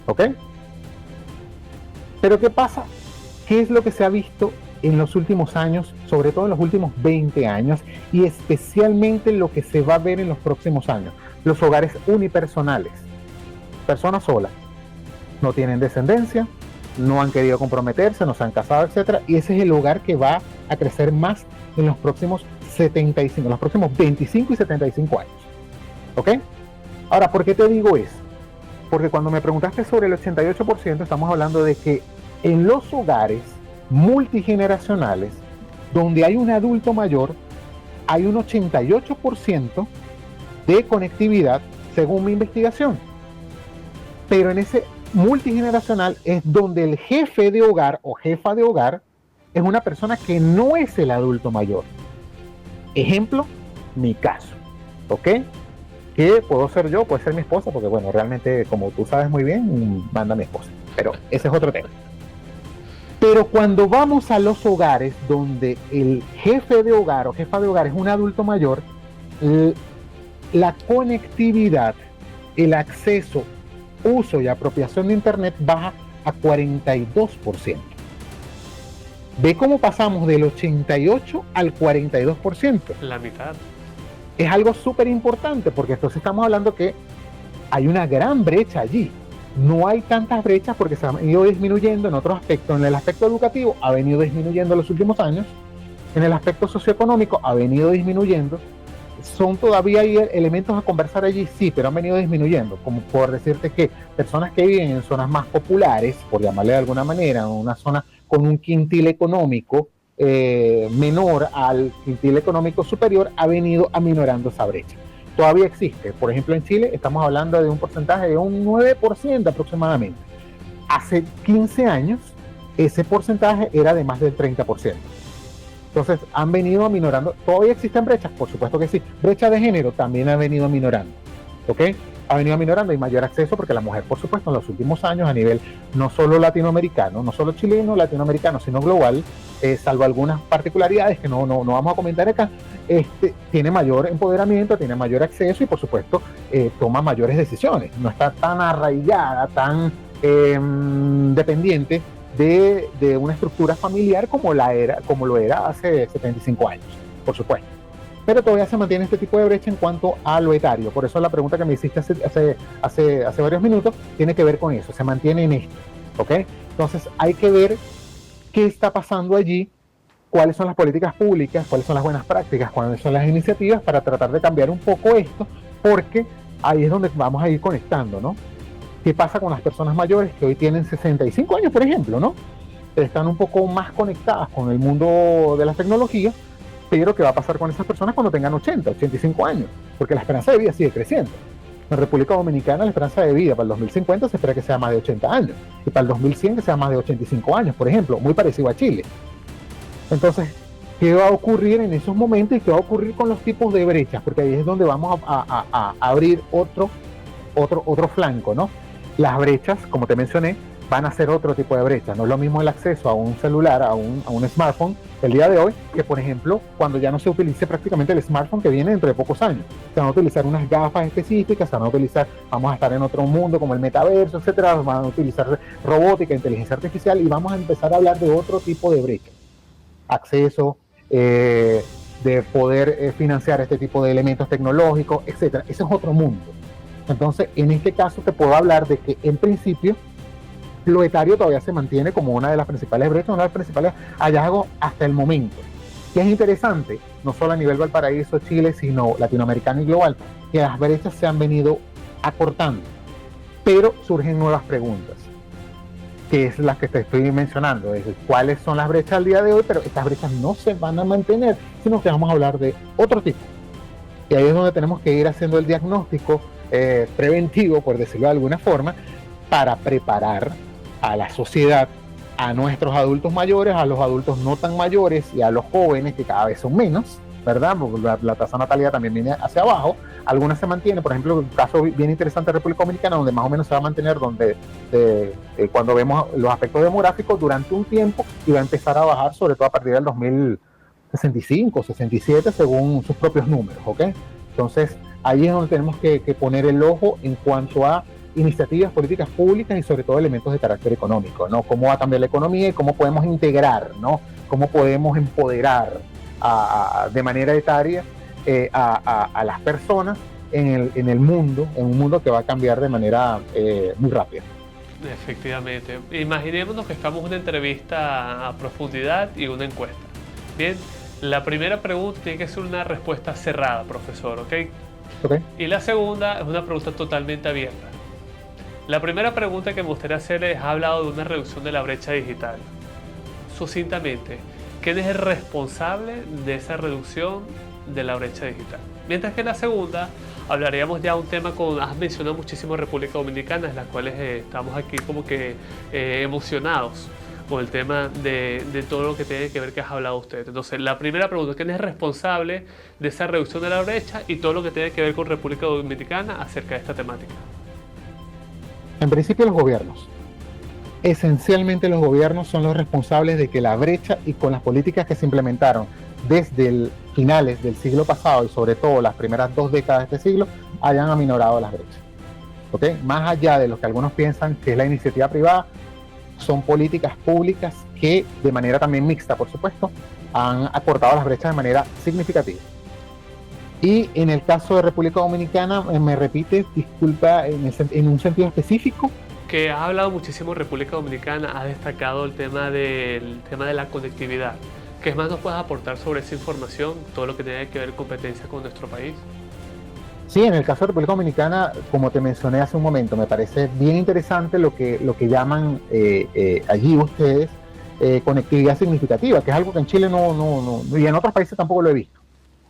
¿Ok? Pero ¿qué pasa? ¿Qué es lo que se ha visto en los últimos años, sobre todo en los últimos 20 años, y especialmente lo que se va a ver en los próximos años? Los hogares unipersonales. Personas solas. No tienen descendencia, no han querido comprometerse, no se han casado, etc. Y ese es el hogar que va a crecer más en los próximos 75, en los próximos 25 y 75 años. ¿Ok? Ahora, ¿por qué te digo eso? Porque cuando me preguntaste sobre el 88%, estamos hablando de que en los hogares multigeneracionales, donde hay un adulto mayor, hay un 88% de conectividad, según mi investigación. Pero en ese multigeneracional es donde el jefe de hogar o jefa de hogar es una persona que no es el adulto mayor. Ejemplo, mi caso, ¿ok? Que puedo ser yo, puede ser mi esposa, porque bueno, realmente, como tú sabes muy bien, manda mi esposa, pero ese es otro tema. Pero cuando vamos a los hogares donde el jefe de hogar o jefa de hogar es un adulto mayor, la conectividad, el acceso, uso y apropiación de internet baja a 42%. Ve cómo pasamos del 88 al 42%. La mitad. Es algo súper importante, porque entonces estamos hablando que hay una gran brecha allí. No hay tantas brechas porque se han ido disminuyendo en otros aspectos. En el aspecto educativo ha venido disminuyendo en los últimos años. En el aspecto socioeconómico ha venido disminuyendo. Son todavía hay elementos a conversar allí, sí, pero han venido disminuyendo. Como por decirte que personas que viven en zonas más populares, por llamarle de alguna manera, una zona con un quintil económico menor al quintil económico superior, ha venido aminorando esa brecha. Todavía existe. Por ejemplo, en Chile estamos hablando de un porcentaje de un 9% aproximadamente. Hace 15 años ese porcentaje era de más del 30%. Entonces han venido aminorando. ¿Todavía existen brechas? Por supuesto que sí. Brecha de género también ha venido aminorando. ¿Ok? Ha venido aminorando y mayor acceso porque la mujer, por supuesto, en los últimos años a nivel no solo latinoamericano, no solo chileno, latinoamericano, sino global, salvo algunas particularidades que no vamos a comentar acá, tiene mayor empoderamiento, tiene mayor acceso y, por supuesto, toma mayores decisiones. No está tan arraigada, tan dependiente de una estructura familiar como lo era hace 75 años, por supuesto. Pero todavía se mantiene este tipo de brecha en cuanto a lo etario. Por eso la pregunta que me hiciste hace varios minutos tiene que ver con eso, se mantiene en esto, ¿ok? Entonces hay que ver qué está pasando allí, cuáles son las políticas públicas, cuáles son las buenas prácticas, cuáles son las iniciativas para tratar de cambiar un poco esto, porque ahí es donde vamos a ir conectando, ¿no? ¿Qué pasa con las personas mayores que hoy tienen 65 años, por ejemplo, ¿no? Están un poco más conectadas con el mundo de las tecnologías, pero ¿qué va a pasar con esas personas cuando tengan 80, 85 años? Porque la esperanza de vida sigue creciendo. En República Dominicana la esperanza de vida para el 2050 se espera que sea más de 80 años, y para el 2100 que sea más de 85 años, por ejemplo, muy parecido a Chile. Entonces, ¿qué va a ocurrir en esos momentos y qué va a ocurrir con los tipos de brechas? Porque ahí es donde vamos a abrir otro flanco, ¿no? Las brechas, como te mencioné, van a ser otro tipo de brechas. No es lo mismo el acceso a un celular, a un smartphone el día de hoy, que por ejemplo cuando ya no se utilice prácticamente el smartphone que viene dentro de pocos años. Se van a utilizar unas gafas específicas, vamos a estar en otro mundo como el metaverso, etcétera, van a utilizar robótica, inteligencia artificial y vamos a empezar a hablar de otro tipo de brechas. Acceso, de poder financiar este tipo de elementos tecnológicos, etcétera. Ese es otro mundo. Entonces, en este caso te puedo hablar de que en principio lo etario todavía se mantiene como una de las principales brechas, uno de los principales hallazgos hasta el momento. Que es interesante, no solo a nivel Valparaíso, Chile, sino latinoamericano y global, que las brechas se han venido acortando. Pero surgen nuevas preguntas. que es la que te estoy mencionando, es cuáles son las brechas al día de hoy, pero estas brechas no se van a mantener, sino que vamos a hablar de otro tipo. Y ahí es donde tenemos que ir haciendo el diagnóstico preventivo, por decirlo de alguna forma, para preparar a la sociedad, a nuestros adultos mayores, a los adultos no tan mayores y a los jóvenes, que cada vez son menos, ¿verdad? Porque la tasa de natalidad también viene hacia abajo. Algunas se mantienen, por ejemplo, un caso bien interesante de República Dominicana, donde más o menos se va a mantener cuando vemos los aspectos demográficos durante un tiempo, y va a empezar a bajar, sobre todo a partir del 2065, 67, según sus propios números, ¿ok? Entonces, ahí es donde tenemos que poner el ojo en cuanto a iniciativas, políticas públicas y sobre todo elementos de carácter económico, ¿no? Cómo va a cambiar la economía y cómo podemos integrar, ¿no? Cómo podemos empoderar de manera etaria a las personas en un mundo que va a cambiar de manera muy rápida. Efectivamente. Imaginémonos que estamos en una entrevista a profundidad y una encuesta. Bien, la primera pregunta tiene que ser una respuesta cerrada, profesor, ¿ok? Y la segunda es una pregunta totalmente abierta. La primera pregunta que me gustaría hacerle es: ha hablado de una reducción de la brecha digital. Sucintamente, ¿quién es el responsable de esa reducción de la brecha digital? Mientras que en la segunda hablaríamos ya un tema has mencionado muchísimo República Dominicana, en las cuales estamos aquí como que emocionados con el tema de todo lo que tiene que ver que has hablado usted. Entonces, la primera pregunta: ¿quién es responsable de esa reducción de la brecha y todo lo que tiene que ver con República Dominicana acerca de esta temática? En principio, los gobiernos. Esencialmente los gobiernos son los responsables de que la brecha, y con las políticas que se implementaron desde finales del siglo pasado y sobre todo las primeras 2 décadas de este siglo, hayan aminorado las brechas. ¿Okay? Más allá de lo que algunos piensan que es la iniciativa privada, son políticas públicas que, de manera también mixta, por supuesto, han acortado las brechas de manera significativa. Y en el caso de República Dominicana, ¿me repites, disculpa, en un sentido específico? Que ha hablado muchísimo República Dominicana, ha destacado el tema de la conectividad. ¿Qué más nos puedes aportar sobre esa información, todo lo que tiene que ver con competencia con nuestro país? Sí, en el caso de República Dominicana, como te mencioné hace un momento, me parece bien interesante lo que llaman allí ustedes conectividad significativa, que es algo que en Chile no, y en otros países tampoco lo he visto.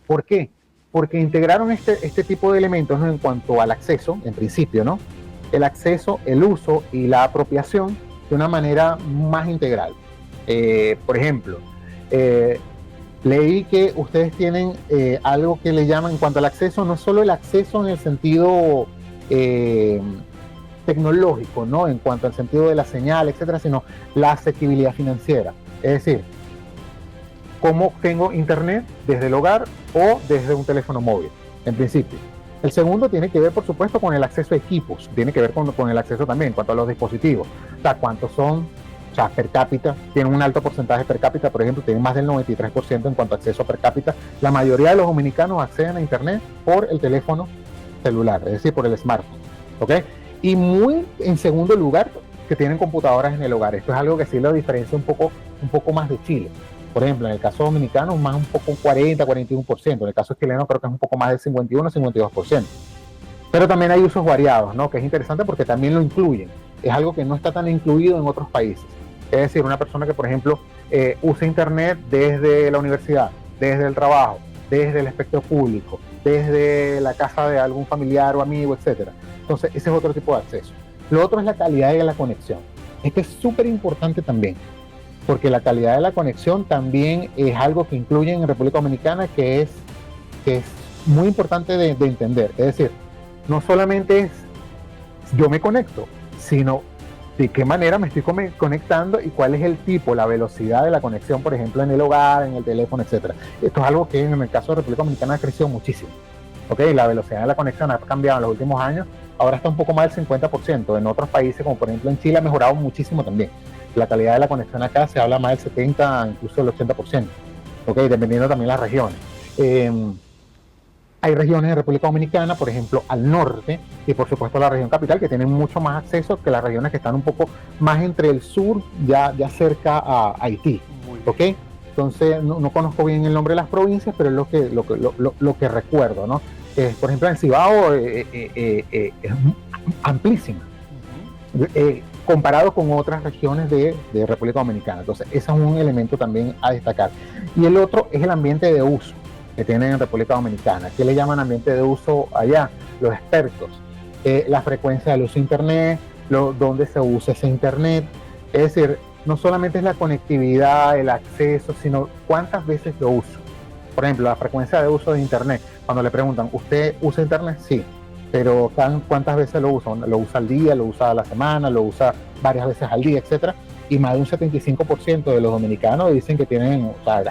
¿Por qué? Porque integraron este tipo de elementos, ¿no? En cuanto al acceso, en principio, ¿no? El acceso, el uso y la apropiación de una manera más integral. Por ejemplo, leí que ustedes tienen algo que le llaman, en cuanto al acceso, no solo el acceso en el sentido tecnológico, ¿no? En cuanto al sentido de la señal, etcétera, sino la asequibilidad financiera. Es decir, cómo tengo internet desde el hogar o desde un teléfono móvil, en principio. El segundo tiene que ver, por supuesto, con el acceso a equipos, tiene que ver con el acceso también en cuanto a los dispositivos. O sea, cuántos son, o sea, per cápita, tienen un alto porcentaje per cápita, por ejemplo, tienen más del 93% en cuanto a acceso per cápita. La mayoría de los dominicanos acceden a internet por el teléfono celular, es decir, por el smartphone, ¿ok? Y muy en segundo lugar, que tienen computadoras en el hogar. Esto es algo que sí lo diferencia un poco más de Chile. Por ejemplo, en el caso dominicano, más un poco un 40-41%. En el caso chileno creo que es un poco más del 51-52%. Pero también hay usos variados, ¿no? Que es interesante porque también lo incluyen. Es algo que no está tan incluido en otros países. Es decir, una persona que, por ejemplo, usa internet desde la universidad, desde el trabajo, desde el espectro público, desde la casa de algún familiar o amigo, etc. Entonces, ese es otro tipo de acceso. Lo otro es la calidad de la conexión. Esto es súper importante también, porque la calidad de la conexión también es algo que incluyen en República Dominicana, que es muy importante de entender. Es decir, no solamente es yo me conecto, sino de qué manera me estoy conectando y cuál es el tipo, la velocidad de la conexión, por ejemplo, en el hogar, en el teléfono, etc. Esto es algo que en el caso de República Dominicana ha crecido muchísimo. ¿Okay? La velocidad de la conexión ha cambiado en los últimos años, ahora está un poco más del 50%. En otros países, como por ejemplo en Chile, ha mejorado muchísimo también. La calidad de la conexión acá se habla más del 70%, incluso del 80%, ¿okay? Dependiendo también de las regiones. Hay regiones en República Dominicana, por ejemplo, al norte, y por supuesto la región capital, que tienen mucho más acceso que las regiones que están un poco más entre el sur, ya cerca a Haití. ¿Ok? Entonces, no conozco bien el nombre de las provincias, pero es lo que recuerdo, ¿no? Por ejemplo, en Cibao es amplísima. comparado con otras regiones de República Dominicana. Entonces, ese es un elemento también a destacar. Y el otro es el ambiente de uso que tienen en República Dominicana. ¿Qué le llaman ambiente de uso allá? Los expertos. La frecuencia del uso de Internet, dónde se usa ese Internet. Es decir, no solamente es la conectividad, el acceso, sino cuántas veces lo uso. Por ejemplo, la frecuencia de uso de Internet. Cuando le preguntan, ¿usted usa Internet? Sí. Pero ¿cuántas veces lo usa? ¿Lo usa al día? ¿Lo usa a la semana? ¿Lo usa varias veces al día? Etcétera. Y más de un 75% de los dominicanos dicen que tienen, o sea,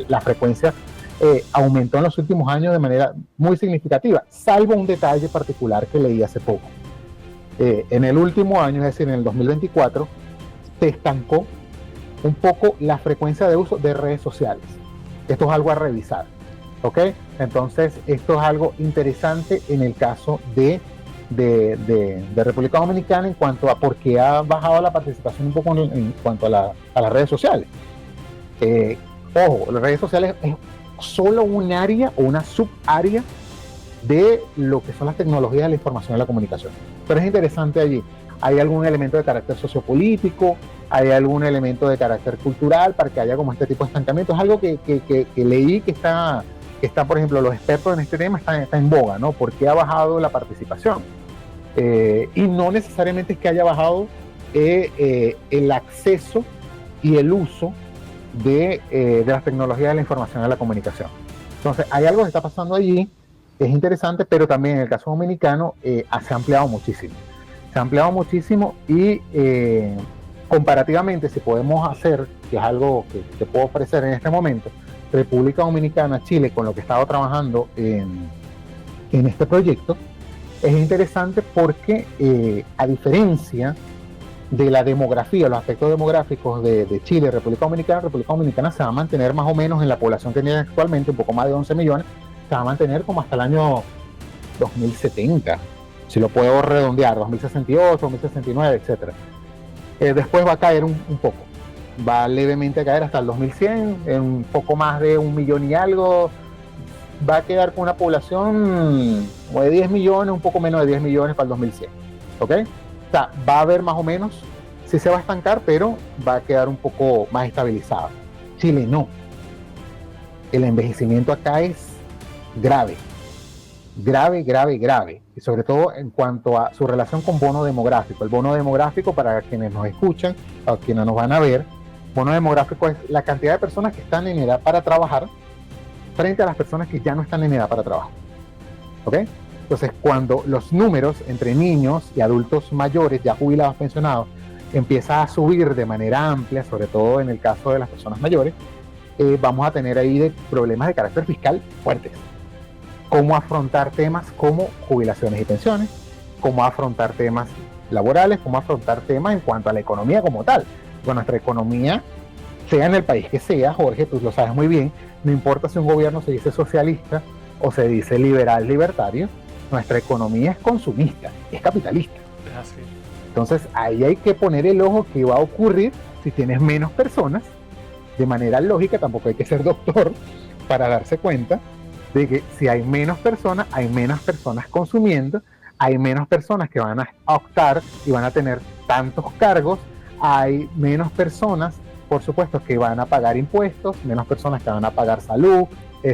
la frecuencia aumentó en los últimos años de manera muy significativa, salvo un detalle particular que leí hace poco. En el último año, es decir, en el 2024, se estancó un poco la frecuencia de uso de redes sociales. Esto es algo a revisar. ¿Ok? Entonces, esto es algo interesante en el caso de República Dominicana en cuanto a por qué ha bajado la participación un poco en cuanto a las redes sociales. Ojo, las redes sociales es solo un área o una subárea de lo que son las tecnologías de la información y la comunicación. Pero es interesante allí. Hay algún elemento de carácter sociopolítico, hay algún elemento de carácter cultural para que haya como este tipo de estancamiento. Es algo que leí que está, por ejemplo, los expertos en este tema está en boga, ¿no? ¿Por qué ha bajado la participación? Y no necesariamente es que haya bajado el acceso y el uso de las tecnologías de la información y de la comunicación. Entonces, hay algo que está pasando allí, es interesante, pero también en el caso dominicano se ha ampliado muchísimo. Se ha ampliado muchísimo y comparativamente, si podemos hacer, que es algo que te puedo ofrecer en este momento, República Dominicana, Chile, con lo que he estado trabajando en este proyecto, es interesante porque a diferencia de la demografía, los aspectos demográficos de Chile, República Dominicana se va a mantener más o menos en la población que tiene actualmente, un poco más de 11 millones, se va a mantener como hasta el año 2070, si lo puedo redondear, 2068, 2069, etc. Después va a caer un poco, va levemente a caer hasta el 2100, en un poco más de 1 millón y algo, va a quedar con una población como de 10 millones, un poco menos de 10 millones para el 2100, ¿ok? O sea, va a haber más o menos, sí se va a estancar, pero va a quedar un poco más estabilizado. Chile no. El envejecimiento acá es grave. Y sobre todo en cuanto a su relación con bono demográfico. El bono demográfico, para quienes nos escuchan o quienes nos van a ver, bono demográfico es la cantidad de personas que están en edad para trabajar frente a las personas que ya no están en edad para trabajar. ¿Ok? Entonces, cuando los números entre niños y adultos mayores, ya jubilados, pensionados, empieza a subir de manera amplia, sobre todo en el caso de las personas mayores, vamos a tener ahí problemas de carácter fiscal fuertes. Cómo afrontar temas como jubilaciones y pensiones, cómo afrontar temas laborales, cómo afrontar temas en cuanto a la economía como tal. Bueno, nuestra economía, sea en el país que sea, Jorge, tú lo sabes muy bien, no importa si un gobierno se dice socialista o se dice liberal, libertario, nuestra economía es consumista, es capitalista. Es así. Entonces ahí hay que poner el ojo que va a ocurrir si tienes menos personas, de manera lógica, tampoco hay que ser doctor para darse cuenta de que si hay menos personas consumiendo, hay menos personas que van a optar y van a tener tantos cargos, hay menos personas, por supuesto, que van a pagar impuestos, menos personas que van a pagar salud,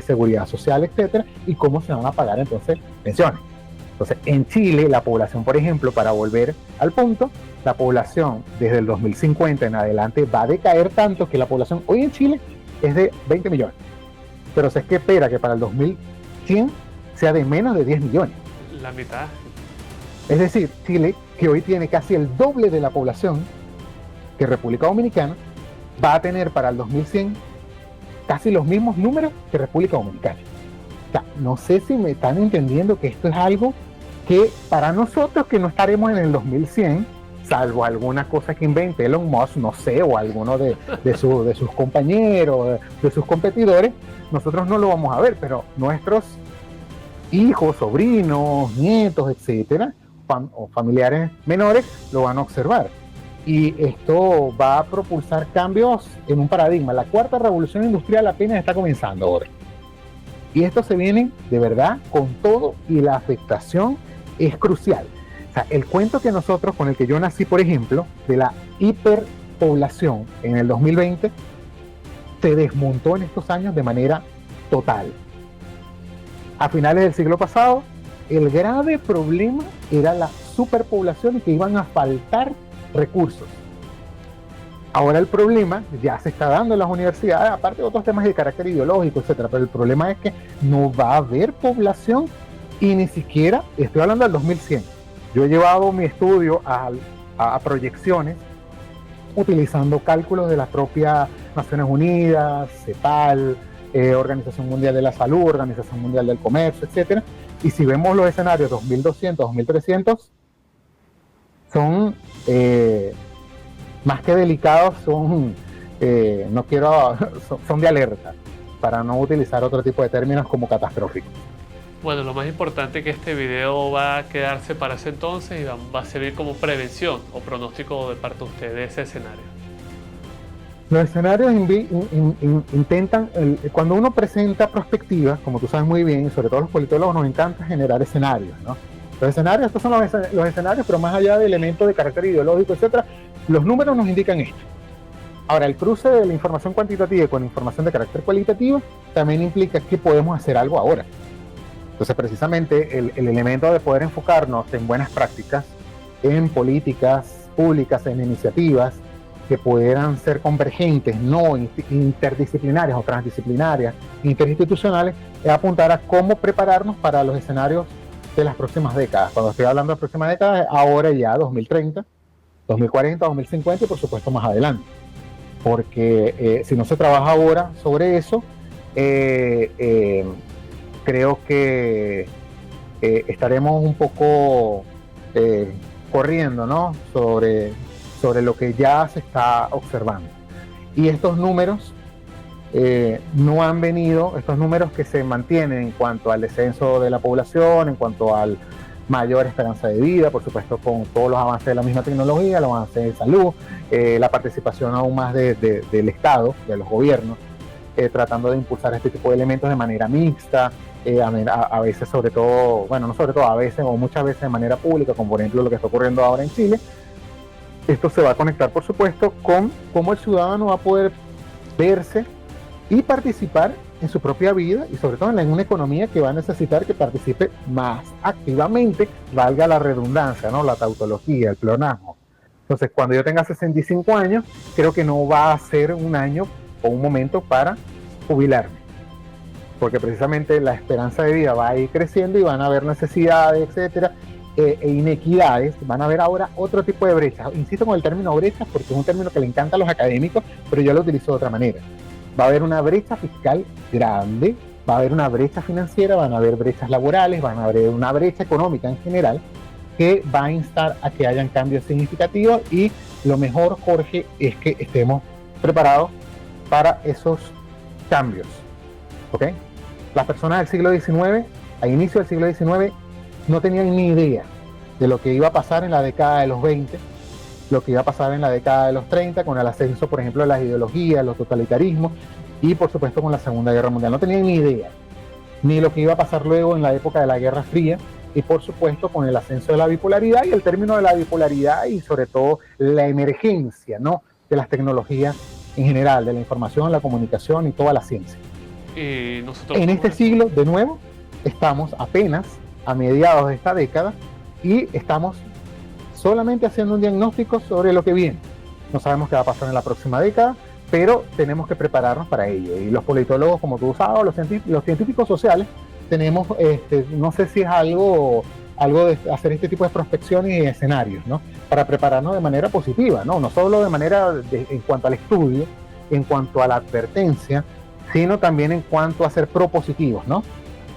seguridad social, etcétera, y cómo se van a pagar entonces pensiones. Entonces, en Chile, la población, por ejemplo, para volver al punto, la población desde el 2050 en adelante va a decaer tanto que la población hoy en Chile es de 20 millones. Pero se espera que para el 2100 sea de menos de 10 millones. La mitad. Es decir, Chile, que hoy tiene casi el doble de la población que República Dominicana, va a tener para el 2100 casi los mismos números que República Dominicana. O sea, no sé si me están entendiendo que esto es algo que para nosotros que no estaremos en el 2100, salvo alguna cosa que invente Elon Musk, no sé, o alguno de sus compañeros, de sus competidores, nosotros no lo vamos a ver, pero nuestros hijos, sobrinos, nietos, etcétera, o familiares menores, lo van a observar. Y esto va a propulsar cambios en un paradigma. La cuarta revolución industrial apenas está comenzando ahora. Y esto se viene de verdad con todo y la afectación es crucial. O sea, el cuento que nosotros, con el que yo nací, por ejemplo, de la hiperpoblación en el 2020, se desmontó en estos años de manera total. A finales del siglo pasado, el grave problema era la superpoblación y que iban a faltar recursos. Ahora el problema ya se está dando en las universidades, aparte de otros temas de carácter ideológico, etcétera, pero el problema es que no va a haber población y ni siquiera, estoy hablando del 2100. Yo he llevado mi estudio a proyecciones utilizando cálculos de las propias Naciones Unidas, CEPAL, Organización Mundial de la Salud, Organización Mundial del Comercio, etcétera. Y si vemos los escenarios 2200, 2300, son más que delicados, son de alerta, para no utilizar otro tipo de términos como catastróficos. Bueno, lo más importante es que este video va a quedarse para ese entonces y va a servir como prevención o pronóstico de parte de usted de ese escenario. Los escenarios intentan, cuando uno presenta perspectivas, como tú sabes muy bien, y sobre todo los politólogos nos encanta generar escenarios, ¿no? Los escenarios, estos son los escenarios, pero más allá de elementos de carácter ideológico, etcétera, los números nos indican esto. Ahora, el cruce de la información cuantitativa con información de carácter cualitativo también implica que podemos hacer algo ahora. Entonces, precisamente, el elemento de poder enfocarnos en buenas prácticas, en políticas públicas, en iniciativas que puedan ser convergentes, no interdisciplinarias o transdisciplinarias, interinstitucionales, es apuntar a cómo prepararnos para los escenarios de las próximas décadas. Cuando estoy hablando de próximas décadas, ahora ya 2030, 2040, 2050 y por supuesto más adelante. Porque si no se trabaja ahora sobre eso, creo que estaremos un poco corriendo, ¿no? sobre lo que ya se está observando. Y estos números no han venido, estos números que se mantienen en cuanto al descenso de la población, en cuanto al mayor esperanza de vida, por supuesto con todos los avances de la misma tecnología, los avances de salud, la participación aún más del Estado, de los gobiernos, tratando de impulsar este tipo de elementos de manera mixta, a veces sobre todo, bueno, no sobre todo, a veces o muchas veces de manera pública, como por ejemplo lo que está ocurriendo ahora en Chile. Esto se va a conectar, por supuesto, con cómo el ciudadano va a poder verse y participar en su propia vida y sobre todo en una economía que va a necesitar que participe más activamente, valga la redundancia, ¿no? La tautología, el pleonasmo. Entonces, cuando yo tenga 65 años, creo que no va a ser un año o un momento para jubilarme, porque precisamente la esperanza de vida va a ir creciendo y van a haber necesidades, etcétera, e inequidades. Van a haber ahora otro tipo de brechas. Insisto con el término brechas porque es un término que le encanta a los académicos, pero yo lo utilizo de otra manera. Va a haber una brecha fiscal grande, va a haber una brecha financiera, van a haber brechas laborales, van a haber una brecha económica en general que va a instar a que hayan cambios significativos y lo mejor, Jorge, es que estemos preparados para esos cambios. ¿Ok? Las personas del siglo XIX, a inicio del siglo XIX, no tenían ni idea de lo que iba a pasar en la década de los 20, lo que iba a pasar en la década de los 30, con el ascenso, por ejemplo, de las ideologías, los totalitarismos, y por supuesto con la Segunda Guerra Mundial. No tenían ni idea, ni lo que iba a pasar luego en la época de la Guerra Fría, y por supuesto con el ascenso de la bipolaridad y el término de la bipolaridad y sobre todo la emergencia, ¿no?, de las tecnologías en general, de la información, la comunicación y toda la ciencia. Y nosotros en este siglo, de nuevo, estamos apenas a mediados de esta década y estamos solamente haciendo un diagnóstico sobre lo que viene. No sabemos qué va a pasar en la próxima década, pero tenemos que prepararnos para ello. Y los politólogos, como tú sabes, los científicos sociales, tenemos, no sé si es algo de hacer este tipo de prospecciones y escenarios, ¿no?, para prepararnos de manera positiva, no solo de manera en cuanto al estudio, en cuanto a la advertencia, sino también en cuanto a ser propositivos, ¿no?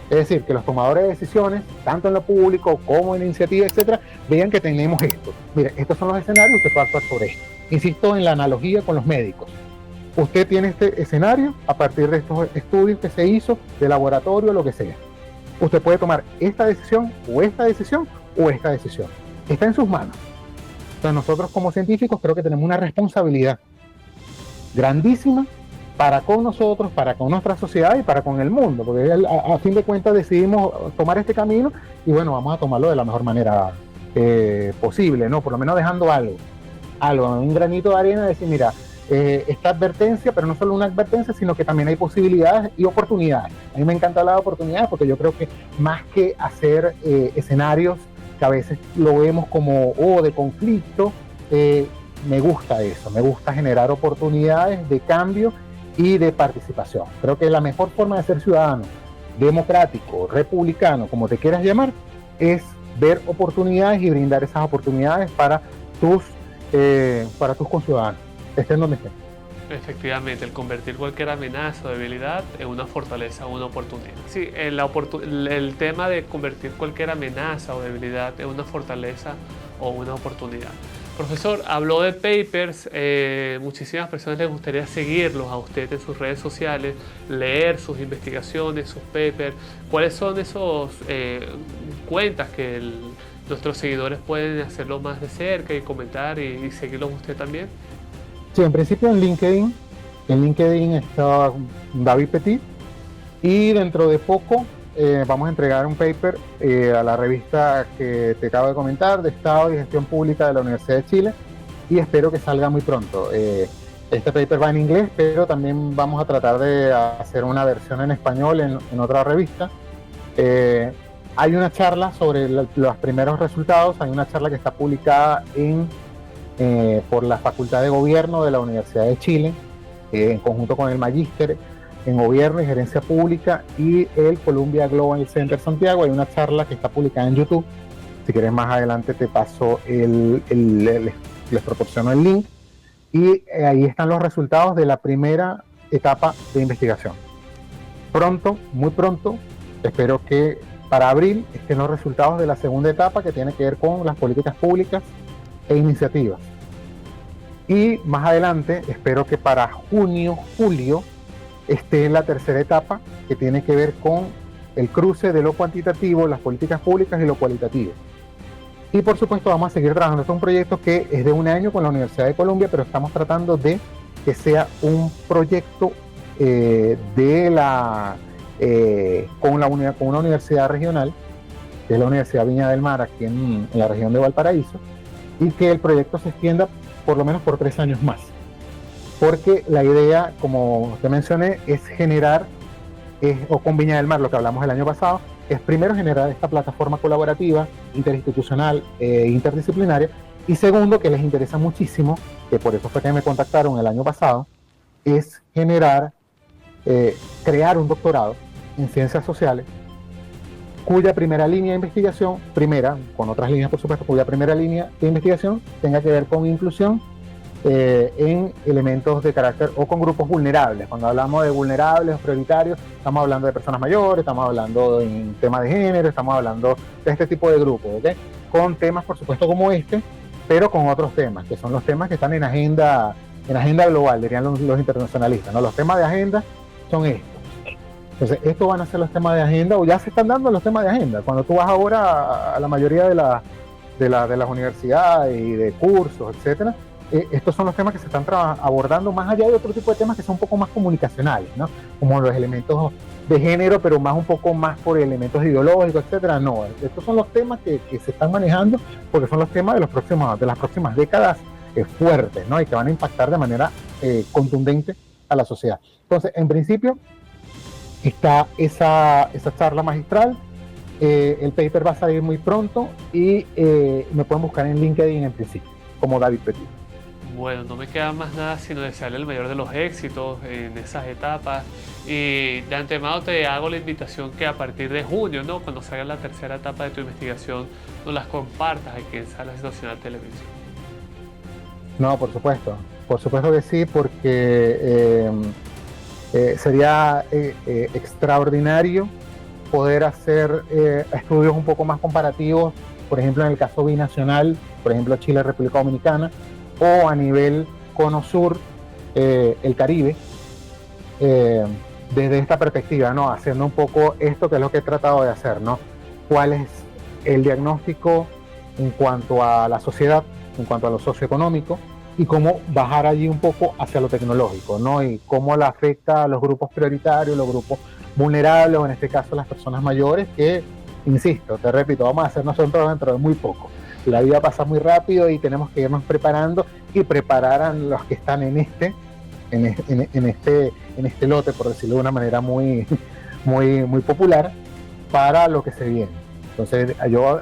Es decir, que los tomadores de decisiones, tanto en lo público como en iniciativa, etcétera, vean que tenemos esto. Mire, estos son los escenarios, usted puede actuar sobre esto. Insisto en la analogía con los médicos. Usted tiene este escenario a partir de estos estudios que se hizo, de laboratorio, lo que sea. Usted puede tomar esta decisión o esta decisión o esta decisión. Está en sus manos. Entonces nosotros como científicos creo que tenemos una responsabilidad grandísima para con nosotros, para con nuestra sociedad y para con el mundo, porque a fin de cuentas decidimos tomar este camino y bueno, vamos a tomarlo de la mejor manera posible, ¿no? Por lo menos dejando algo, un granito de arena, de decir, mira, esta advertencia, pero no solo una advertencia, sino que también hay posibilidades y oportunidades. A mí me encanta hablar de oportunidades porque yo creo que más que hacer escenarios que a veces lo vemos como de conflicto, me gusta eso, me gusta generar oportunidades de cambio y de participación. Creo que la mejor forma de ser ciudadano, democrático, republicano, como te quieras llamar, es ver oportunidades y brindar esas oportunidades para tus conciudadanos, estén donde estén. Efectivamente, el convertir cualquier amenaza o debilidad en una fortaleza o una oportunidad. Sí, el tema de convertir cualquier amenaza o debilidad en una fortaleza o una oportunidad. Profesor, habló de papers, muchísimas personas les gustaría seguirlos a usted en sus redes sociales, leer sus investigaciones, sus papers. ¿Cuáles son esos cuentas que nuestros seguidores pueden hacerlo más de cerca y comentar y seguirlos usted también? Sí, en principio en LinkedIn está David Petit, y dentro de poco vamos a entregar un paper a la revista que te acabo de comentar, de Estado y Gestión Pública de la Universidad de Chile, y espero que salga muy pronto. Este paper va en inglés, pero también vamos a tratar de hacer una versión en español en otra revista. Hay una charla sobre los primeros resultados, hay una charla que está publicada por la Facultad de Gobierno de la Universidad de Chile, en conjunto con el Magíster en Gobierno y Gerencia Pública y el Columbia Global Center Santiago. Hay una charla que está publicada en YouTube. Si quieres más adelante te paso les proporciono el link. Y ahí están los resultados de la primera etapa de investigación. Pronto, muy pronto, espero que para abril estén los resultados de la segunda etapa, que tiene que ver con las políticas públicas e iniciativas. Y más adelante, espero que para junio, julio, esté en la tercera etapa, que tiene que ver con el cruce de lo cuantitativo, las políticas públicas y lo cualitativo. Y por supuesto vamos a seguir trabajando. Este es un proyecto que es de un año con la Universidad de Columbia, pero estamos tratando de que sea un proyecto con una universidad regional, que es la Universidad Viña del Mar, aquí en la región de Valparaíso, y que el proyecto se extienda por lo menos por 3 años más. Porque la idea, como te mencioné, es generar, o con Viña del Mar, lo que hablamos el año pasado, es primero generar esta plataforma colaborativa, interinstitucional e interdisciplinaria, y segundo, que les interesa muchísimo, que por eso fue que me contactaron el año pasado, es crear un doctorado en ciencias sociales, cuya primera línea de investigación, con otras líneas por supuesto, cuya primera línea de investigación tenga que ver con inclusión en elementos de carácter o con grupos vulnerables. Cuando hablamos de vulnerables o prioritarios, estamos hablando de personas mayores, estamos hablando en temas de género, estamos hablando de este tipo de grupos, ¿okay? Con temas por supuesto como este, pero con otros temas, que son los temas que están en agenda global, dirían los internacionalistas, ¿no? Los temas de agenda son estos. Entonces, estos van a ser los temas de agenda, o ya se están dando los temas de agenda. Cuando tú vas ahora a la mayoría de las universidades y de cursos, etcétera, estos son los temas que se están abordando, más allá de otro tipo de temas que son un poco más comunicacionales, ¿no? Como los elementos de género, pero un poco más por elementos ideológicos, etcétera. No, estos son los temas que se están manejando, porque son los temas de las próximas décadas fuertes, ¿no? Y que van a impactar de manera contundente a la sociedad. Entonces, en principio, está esa charla magistral. El paper va a salir muy pronto y me pueden buscar en LinkedIn en principio, como David Petit. Bueno, no me queda más nada sino desearle el mayor de los éxitos en esas etapas, y de antemano te hago la invitación que a partir de junio, ¿no?, cuando salga la tercera etapa de tu investigación, nos las compartas aquí en Salas Nacional Televisión. No, por supuesto que sí, porque sería extraordinario poder hacer estudios un poco más comparativos, por ejemplo en el caso binacional, por ejemplo Chile, República Dominicana, o a nivel Cono Sur, el Caribe, desde esta perspectiva, ¿no? Haciendo un poco esto que es lo que he tratado de hacer, ¿no? ¿Cuál es el diagnóstico en cuanto a la sociedad, en cuanto a lo socioeconómico, y cómo bajar allí un poco hacia lo tecnológico, ¿no? Y cómo la afecta a los grupos prioritarios, los grupos vulnerables, o en este caso las personas mayores, que, insisto, te repito, vamos a hacer nosotros dentro de muy poco. la vida pasa muy rápido y tenemos que irnos preparando y preparar a los que están en este lote, por decirlo de una manera muy, muy popular, para lo que se viene. Entonces yo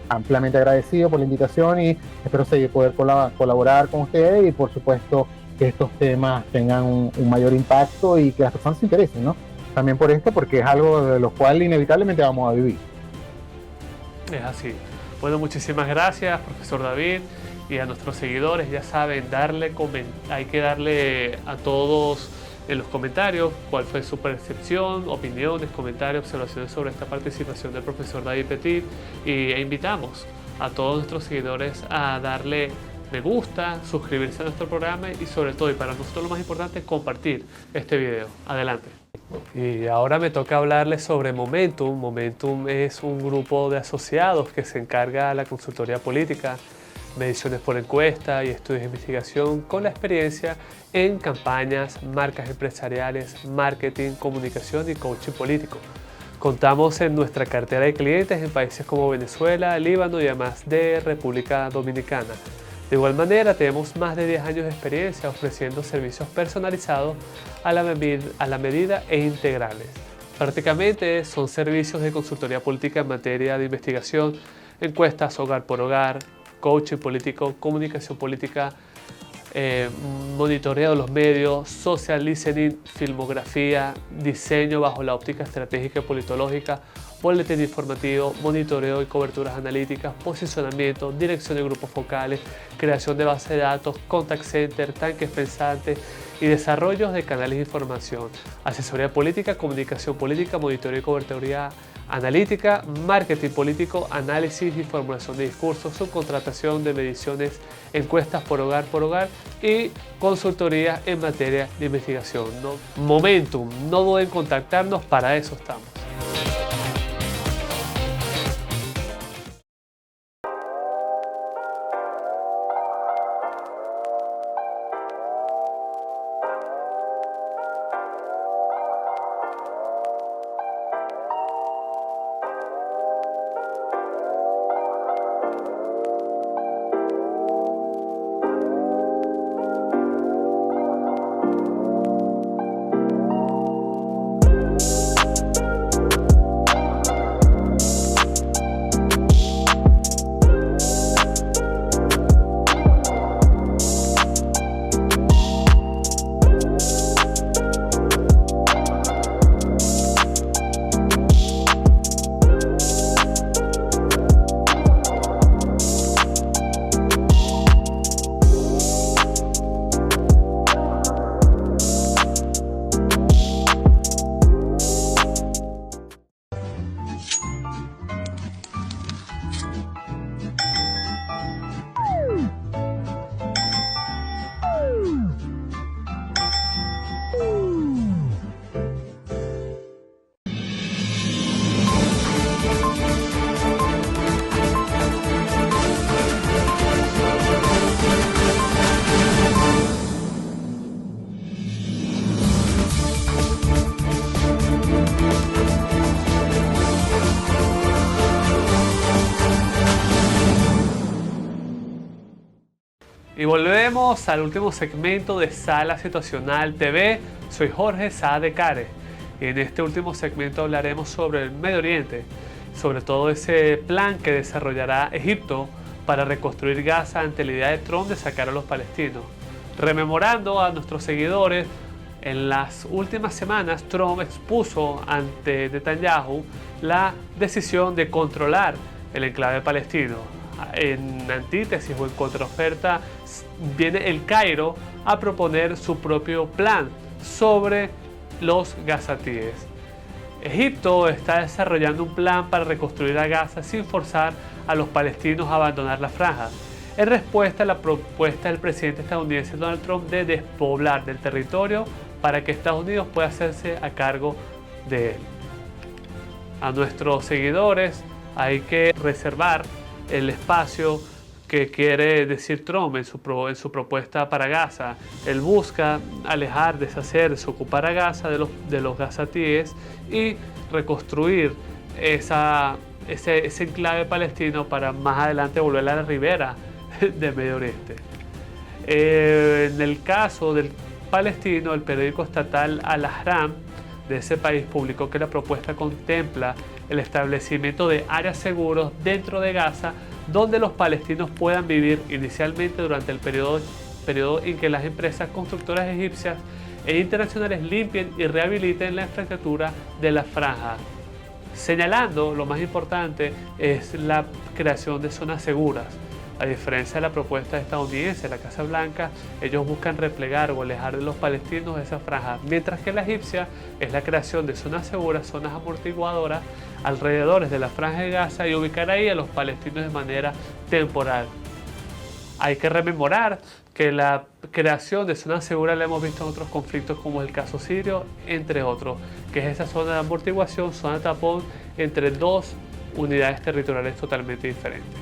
ampliamente agradecido por la invitación y espero seguir poder colaborar con ustedes y por supuesto que estos temas tengan un mayor impacto y que las personas se interesen, ¿no? También por esto, porque es algo de lo cual inevitablemente vamos a vivir. Es así. Bueno, muchísimas gracias, profesor David, y a nuestros seguidores. Ya saben, hay que darle a todos en los comentarios cuál fue su percepción, opiniones, comentarios, observaciones sobre esta participación del profesor David Petit, e invitamos a todos nuestros seguidores a darle me gusta, suscribirse a nuestro programa y sobre todo, y para nosotros lo más importante, compartir este video. Adelante. Y ahora me toca hablarles sobre Momentum. Momentum es un grupo de asociados que se encarga de la consultoría política, mediciones por encuesta y estudios de investigación con la experiencia en campañas, marcas empresariales, marketing, comunicación y coaching político. Contamos en nuestra cartera de clientes en países como Venezuela, Líbano y además de República Dominicana. De igual manera, tenemos más de 10 años de experiencia ofreciendo servicios personalizados a la medida e integrales. Prácticamente son servicios de consultoría política en materia de investigación, encuestas hogar por hogar, coaching político, comunicación política, monitoreo de los medios, social listening, filmografía, diseño bajo la óptica estratégica y politológica, boletín informativo, monitoreo y coberturas analíticas, posicionamiento, dirección de grupos focales, creación de base de datos, contact center, tanques pensantes y desarrollos de canales de información, asesoría política, comunicación política, monitoreo y cobertura analítica, marketing político, análisis y formulación de discursos, subcontratación de mediciones, encuestas por hogar y consultoría en materia de investigación, ¿no? Momentum, no duden en contactarnos, para eso estamos. Y volvemos al último segmento de Sala Situacional TV. Soy Jorge Saade Care y en este último segmento hablaremos sobre el Medio Oriente, sobre todo ese plan que desarrollará Egipto para reconstruir Gaza ante la idea de Trump de sacar a los palestinos. Rememorando a nuestros seguidores, en las últimas semanas Trump expuso ante Netanyahu la decisión de controlar el enclave palestino. En antítesis o en contraoferta viene el Cairo a proponer su propio plan sobre los gazatíes. Egipto está desarrollando un plan para reconstruir a Gaza sin forzar a los palestinos a abandonar la franja, en respuesta a la propuesta del presidente estadounidense Donald Trump de despoblar del territorio para que Estados Unidos pueda hacerse a cargo de él. A nuestros seguidores hay que reservar el espacio que quiere decir Trump en su propuesta para Gaza. Él busca alejar, deshacer, desocupar a Gaza de los gazatíes y reconstruir ese enclave palestino para más adelante volver a la ribera del Medio Oriente. En el caso del palestino, el periódico estatal Al-Ahram de ese país publicó que la propuesta contempla el establecimiento de áreas seguras dentro de Gaza donde los palestinos puedan vivir inicialmente durante el periodo en que las empresas constructoras egipcias e internacionales limpien y rehabiliten la infraestructura de la franja, señalando lo más importante es la creación de zonas seguras. A diferencia de la propuesta estadounidense de la Casa Blanca, ellos buscan replegar o alejar de los palestinos esa franja, mientras que la egipcia es la creación de zonas seguras, zonas amortiguadoras alrededor de la franja de Gaza y ubicar ahí a los palestinos de manera temporal. Hay que rememorar que la creación de zonas seguras la hemos visto en otros conflictos como el caso sirio, entre otros, que es esa zona de amortiguación, zona tapón entre dos unidades territoriales totalmente diferentes.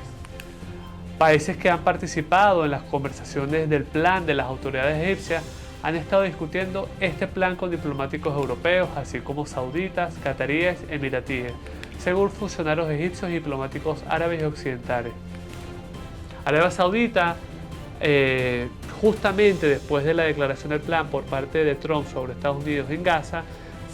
Países que han participado en las conversaciones del plan de las autoridades egipcias han estado discutiendo este plan con diplomáticos europeos, así como sauditas, cataríes, emiratíes, según funcionarios egipcios y diplomáticos árabes y occidentales. Arabia Saudita, justamente después de la declaración del plan por parte de Trump sobre Estados Unidos en Gaza,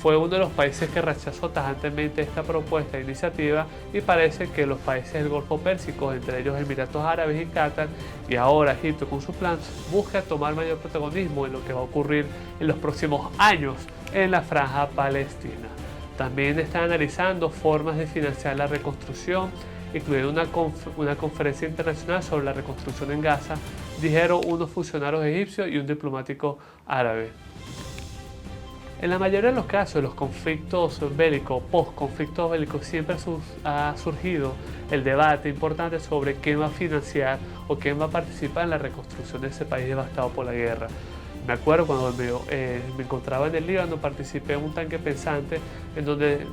fue uno de los países que rechazó tajantemente esta propuesta de iniciativa y parece que los países del Golfo Pérsico, entre ellos Emiratos Árabes y Qatar, y ahora Egipto con su plan, busca tomar mayor protagonismo en lo que va a ocurrir en los próximos años en la franja palestina. También están analizando formas de financiar la reconstrucción, incluyendo una conferencia internacional sobre la reconstrucción en Gaza, dijeron unos funcionarios egipcios y un diplomático árabe. En la mayoría de los casos de los conflictos bélicos, post-conflictos bélicos, siempre ha surgido el debate importante sobre quién va a financiar o quién va a participar en la reconstrucción de ese país devastado por la guerra. Me acuerdo cuando me encontraba en el Líbano, participé en un tanque pensante en donde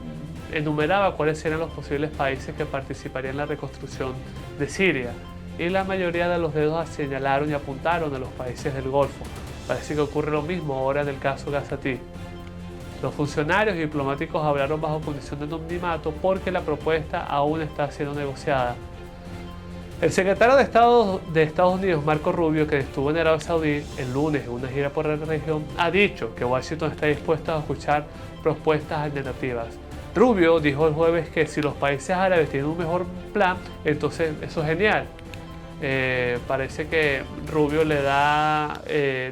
enumeraba cuáles eran los posibles países que participarían en la reconstrucción de Siria. Y la mayoría de los dedos señalaron y apuntaron a los países del Golfo. Parece que ocurre lo mismo ahora en el caso Gazatí. Los funcionarios y diplomáticos hablaron bajo condición de anonimato porque la propuesta aún está siendo negociada. El secretario de Estado de Estados Unidos, Marco Rubio, que estuvo en Arabia Saudí el lunes en una gira por la región, ha dicho que Washington está dispuesta a escuchar propuestas alternativas. Rubio dijo el jueves que si los países árabes tienen un mejor plan, entonces eso es genial. Parece que Rubio le da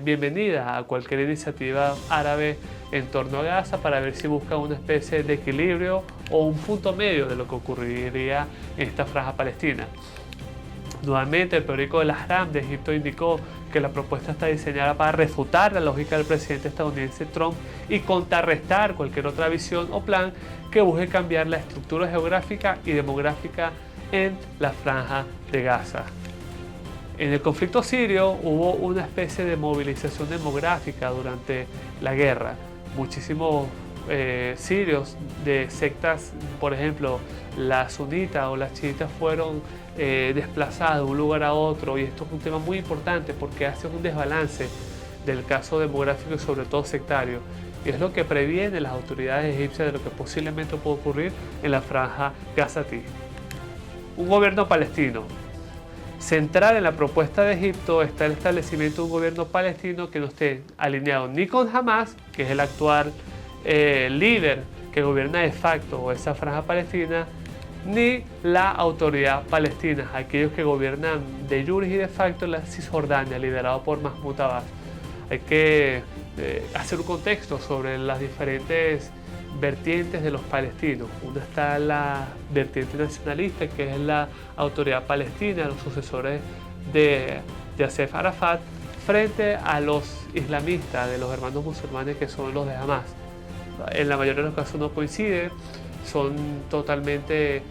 bienvenida a cualquier iniciativa árabe en torno a Gaza para ver si busca una especie de equilibrio o un punto medio de lo que ocurriría en esta franja palestina. Nuevamente, el periódico Al-Ahram de Egipto indicó que la propuesta está diseñada para refutar la lógica del presidente estadounidense Trump y contrarrestar cualquier otra visión o plan que busque cambiar la estructura geográfica y demográfica en la franja de Gaza. En el conflicto sirio hubo una especie de movilización demográfica durante la guerra. Muchísimos sirios de sectas, por ejemplo, la sunita o las chiitas fueron desplazadas de un lugar a otro, y esto es un tema muy importante porque hace un desbalance del caso demográfico y sobre todo sectario, y es lo que previene las autoridades egipcias de lo que posiblemente puede ocurrir en la franja Gazatí. Un gobierno palestino. Central en la propuesta de Egipto está el establecimiento de un gobierno palestino que no esté alineado ni con Hamas, que es el actual líder que gobierna de facto esa franja palestina, ni la autoridad palestina, aquellos que gobiernan de jure y de facto la Cisjordania, liderado por Mahmoud Abbas. Hay que hacer un contexto sobre las diferentes vertientes de los palestinos. Una está la vertiente nacionalista, que es la autoridad palestina, los sucesores de Yasser Arafat, frente a los islamistas, de los hermanos musulmanes, que son los de Hamas. En la mayoría de los casos no coinciden, son totalmente,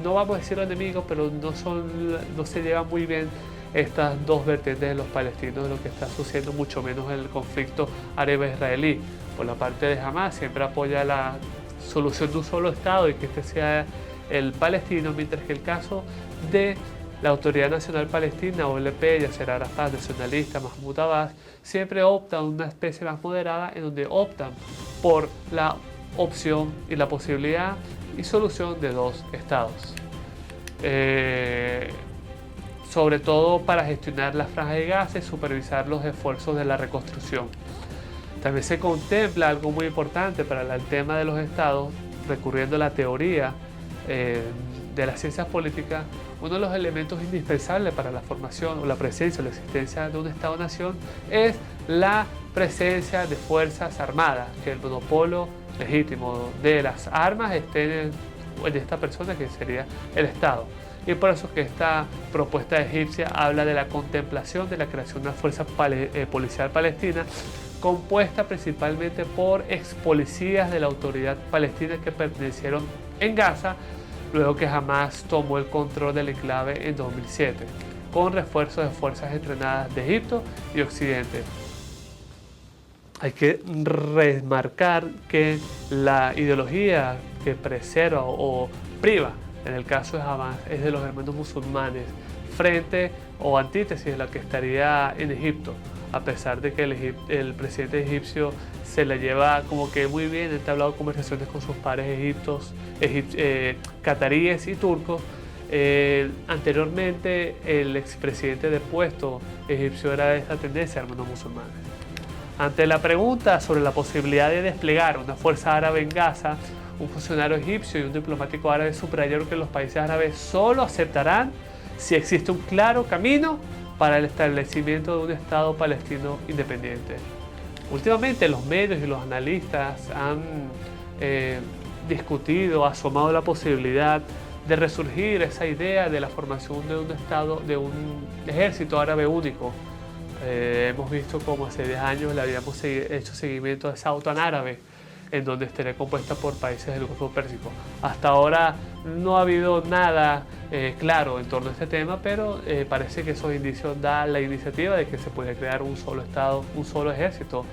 no vamos a decir enemigos, pero no se llevan muy bien estas dos vertientes de los palestinos de lo que está sucediendo, mucho menos en el conflicto árabe-israelí. Por la parte de Hamas siempre apoya la solución de un solo Estado y que este sea el palestino, mientras que el caso de la Autoridad Nacional Palestina, OLP, Yasser Arafat, nacionalista, Mahmoud Abbas, siempre optan una especie más moderada en donde optan por la opción y la posibilidad y solución de dos estados. Sobre todo para gestionar la franja de Gaza y supervisar los esfuerzos de la reconstrucción. También se contempla algo muy importante para el tema de los estados, recurriendo a la teoría de las ciencias políticas. Uno de los elementos indispensables para la formación o la presencia o la existencia de un Estado-nación es la presencia de fuerzas armadas, que el monopolio legítimo de las armas esté en esta persona, que sería el Estado. Y por eso es que esta propuesta egipcia habla de la contemplación de la creación de una fuerza policial palestina compuesta principalmente por ex policías de la autoridad palestina que pertenecieron en Gaza luego que Hamas tomó el control del enclave en 2007, con refuerzos de fuerzas entrenadas de Egipto y Occidente. Hay que remarcar que la ideología que preserva o priva, en el caso de Hamas, es de los hermanos musulmanes, frente o antítesis de la que estaría en Egipto, a pesar de que el presidente egipcio se la lleva como que muy bien, ha entablado conversaciones con sus pares cataríes y turcos. Anteriormente el expresidente depuesto egipcio era de esta tendencia, hermanos musulmanes. Ante la pregunta sobre la posibilidad de desplegar una fuerza árabe en Gaza, un funcionario egipcio y un diplomático árabe subrayaron que los países árabes solo aceptarán si existe un claro camino para el establecimiento de un Estado palestino independiente. Últimamente los medios y los analistas han discutido, asomado la posibilidad de resurgir esa idea de la formación de un Estado, de un ejército árabe único. Hemos visto como hace 10 años le habíamos hecho seguimiento a esa OTAN árabe, en donde estaría compuesta por países del Golfo Pérsico. Hasta ahora no ha habido nada claro en torno a este tema, pero parece que esos indicios dan la iniciativa de que se puede crear un solo Estado, un solo ejército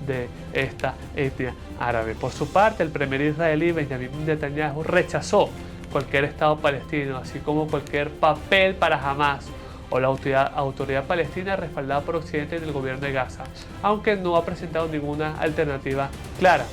de esta etnia árabe. Por su parte, el primer israelí Benjamin Netanyahu rechazó cualquier Estado palestino, así como cualquier papel para Hamas o la autoridad palestina respaldada por Occidente en el gobierno de Gaza, aunque no ha presentado ninguna alternativa clara.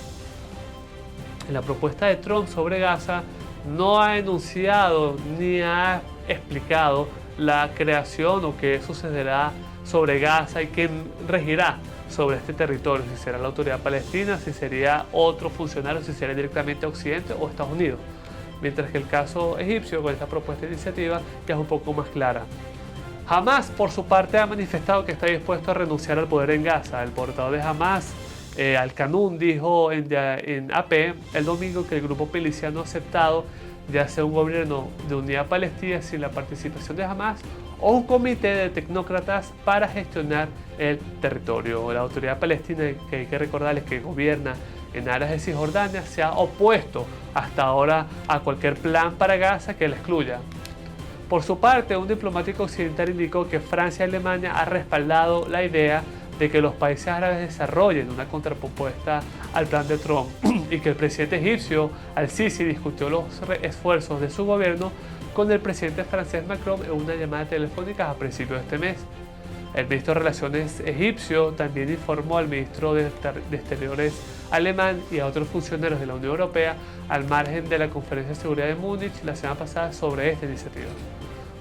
En la propuesta de Trump sobre Gaza no ha enunciado ni ha explicado la creación o qué sucederá sobre Gaza y quién regirá sobre este territorio, si será la autoridad palestina, si sería otro funcionario, si será directamente Occidente o Estados Unidos. Mientras que el caso egipcio, con esta propuesta de iniciativa, ya es un poco más clara. Hamas, por su parte, ha manifestado que está dispuesto a renunciar al poder en Gaza. El portavoz de Hamas, Al-Qanun, dijo en AP el domingo que el grupo miliciano ha aceptado ya sea un gobierno de unidad palestina sin la participación de Hamas o un comité de tecnócratas para gestionar el territorio. La autoridad palestina, que hay que recordarles que gobierna en áreas de Cisjordania, se ha opuesto hasta ahora a cualquier plan para Gaza que la excluya. Por su parte, un diplomático occidental indicó que Francia y Alemania han respaldado la idea de que los países árabes desarrollen una contrapropuesta al plan de Trump y que el presidente egipcio Al-Sisi discutió los esfuerzos de su gobierno con el presidente francés Macron en una llamada telefónica a principios de este mes. El ministro de Relaciones egipcio también informó al ministro de Exteriores alemán y a otros funcionarios de la Unión Europea al margen de la Conferencia de Seguridad de Múnich la semana pasada sobre esta iniciativa.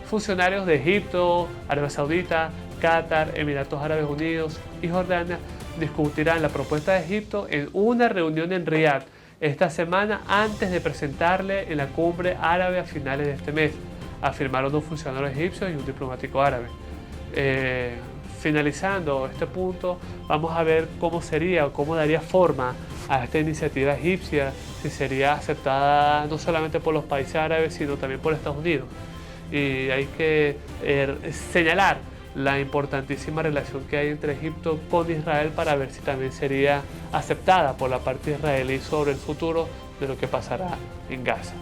Funcionarios de Egipto, Arabia Saudita, Qatar, Emiratos Árabes Unidos y Jordania discutirán la propuesta de Egipto en una reunión en Riad esta semana antes de presentarle en la cumbre árabe a finales de este mes, afirmaron un funcionario egipcio y un diplomático árabe. Finalizando este punto, vamos a ver cómo sería o cómo daría forma a esta iniciativa egipcia, si sería aceptada no solamente por los países árabes, sino también por Estados Unidos. Y hay que señalar la importantísima relación que hay entre Egipto con Israel para ver si también sería aceptada por la parte israelí sobre el futuro de lo que pasará en Gaza.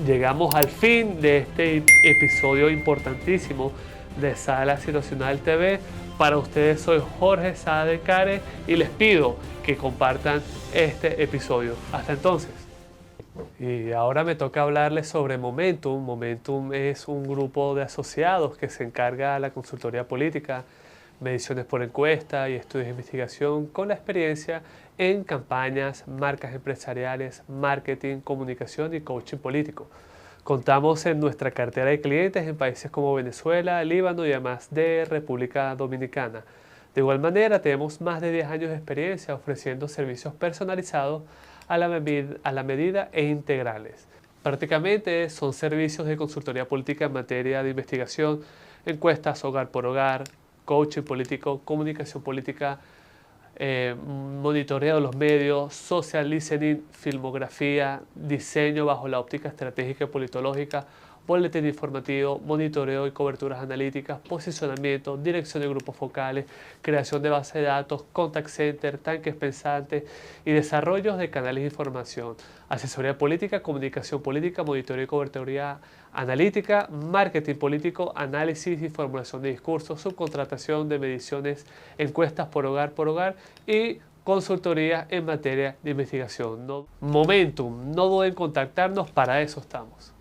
Llegamos al fin de este episodio importantísimo de Sala Situacional TV. Para ustedes soy Jorge Saade de Care y les pido que compartan este episodio. Hasta entonces. Y ahora me toca hablarles sobre Momentum. Momentum es un grupo de asociados que se encarga de la consultoría política. mediciones por encuesta y estudios de investigación con la experiencia en campañas, marcas empresariales, marketing, comunicación y coaching político. Contamos en nuestra cartera de clientes en países como Venezuela, Líbano y además de República Dominicana. De igual manera, tenemos más de 10 años de experiencia ofreciendo servicios personalizados a la medida e integrales. Prácticamente son servicios de consultoría política en materia de investigación, encuestas hogar por hogar, coaching político, comunicación política, monitoreo de los medios, social listening, filmografía, diseño bajo la óptica estratégica y politológica, boletín informativo, monitoreo y coberturas analíticas, posicionamiento, dirección de grupos focales, creación de base de datos, contact center, tanques pensantes y desarrollos de canales de información, asesoría política, comunicación política, monitoreo y cobertura analítica, marketing político, análisis y formulación de discursos, subcontratación de mediciones, encuestas por hogar y consultoría en materia de investigación. Momentum, no duden en contactarnos, para eso estamos.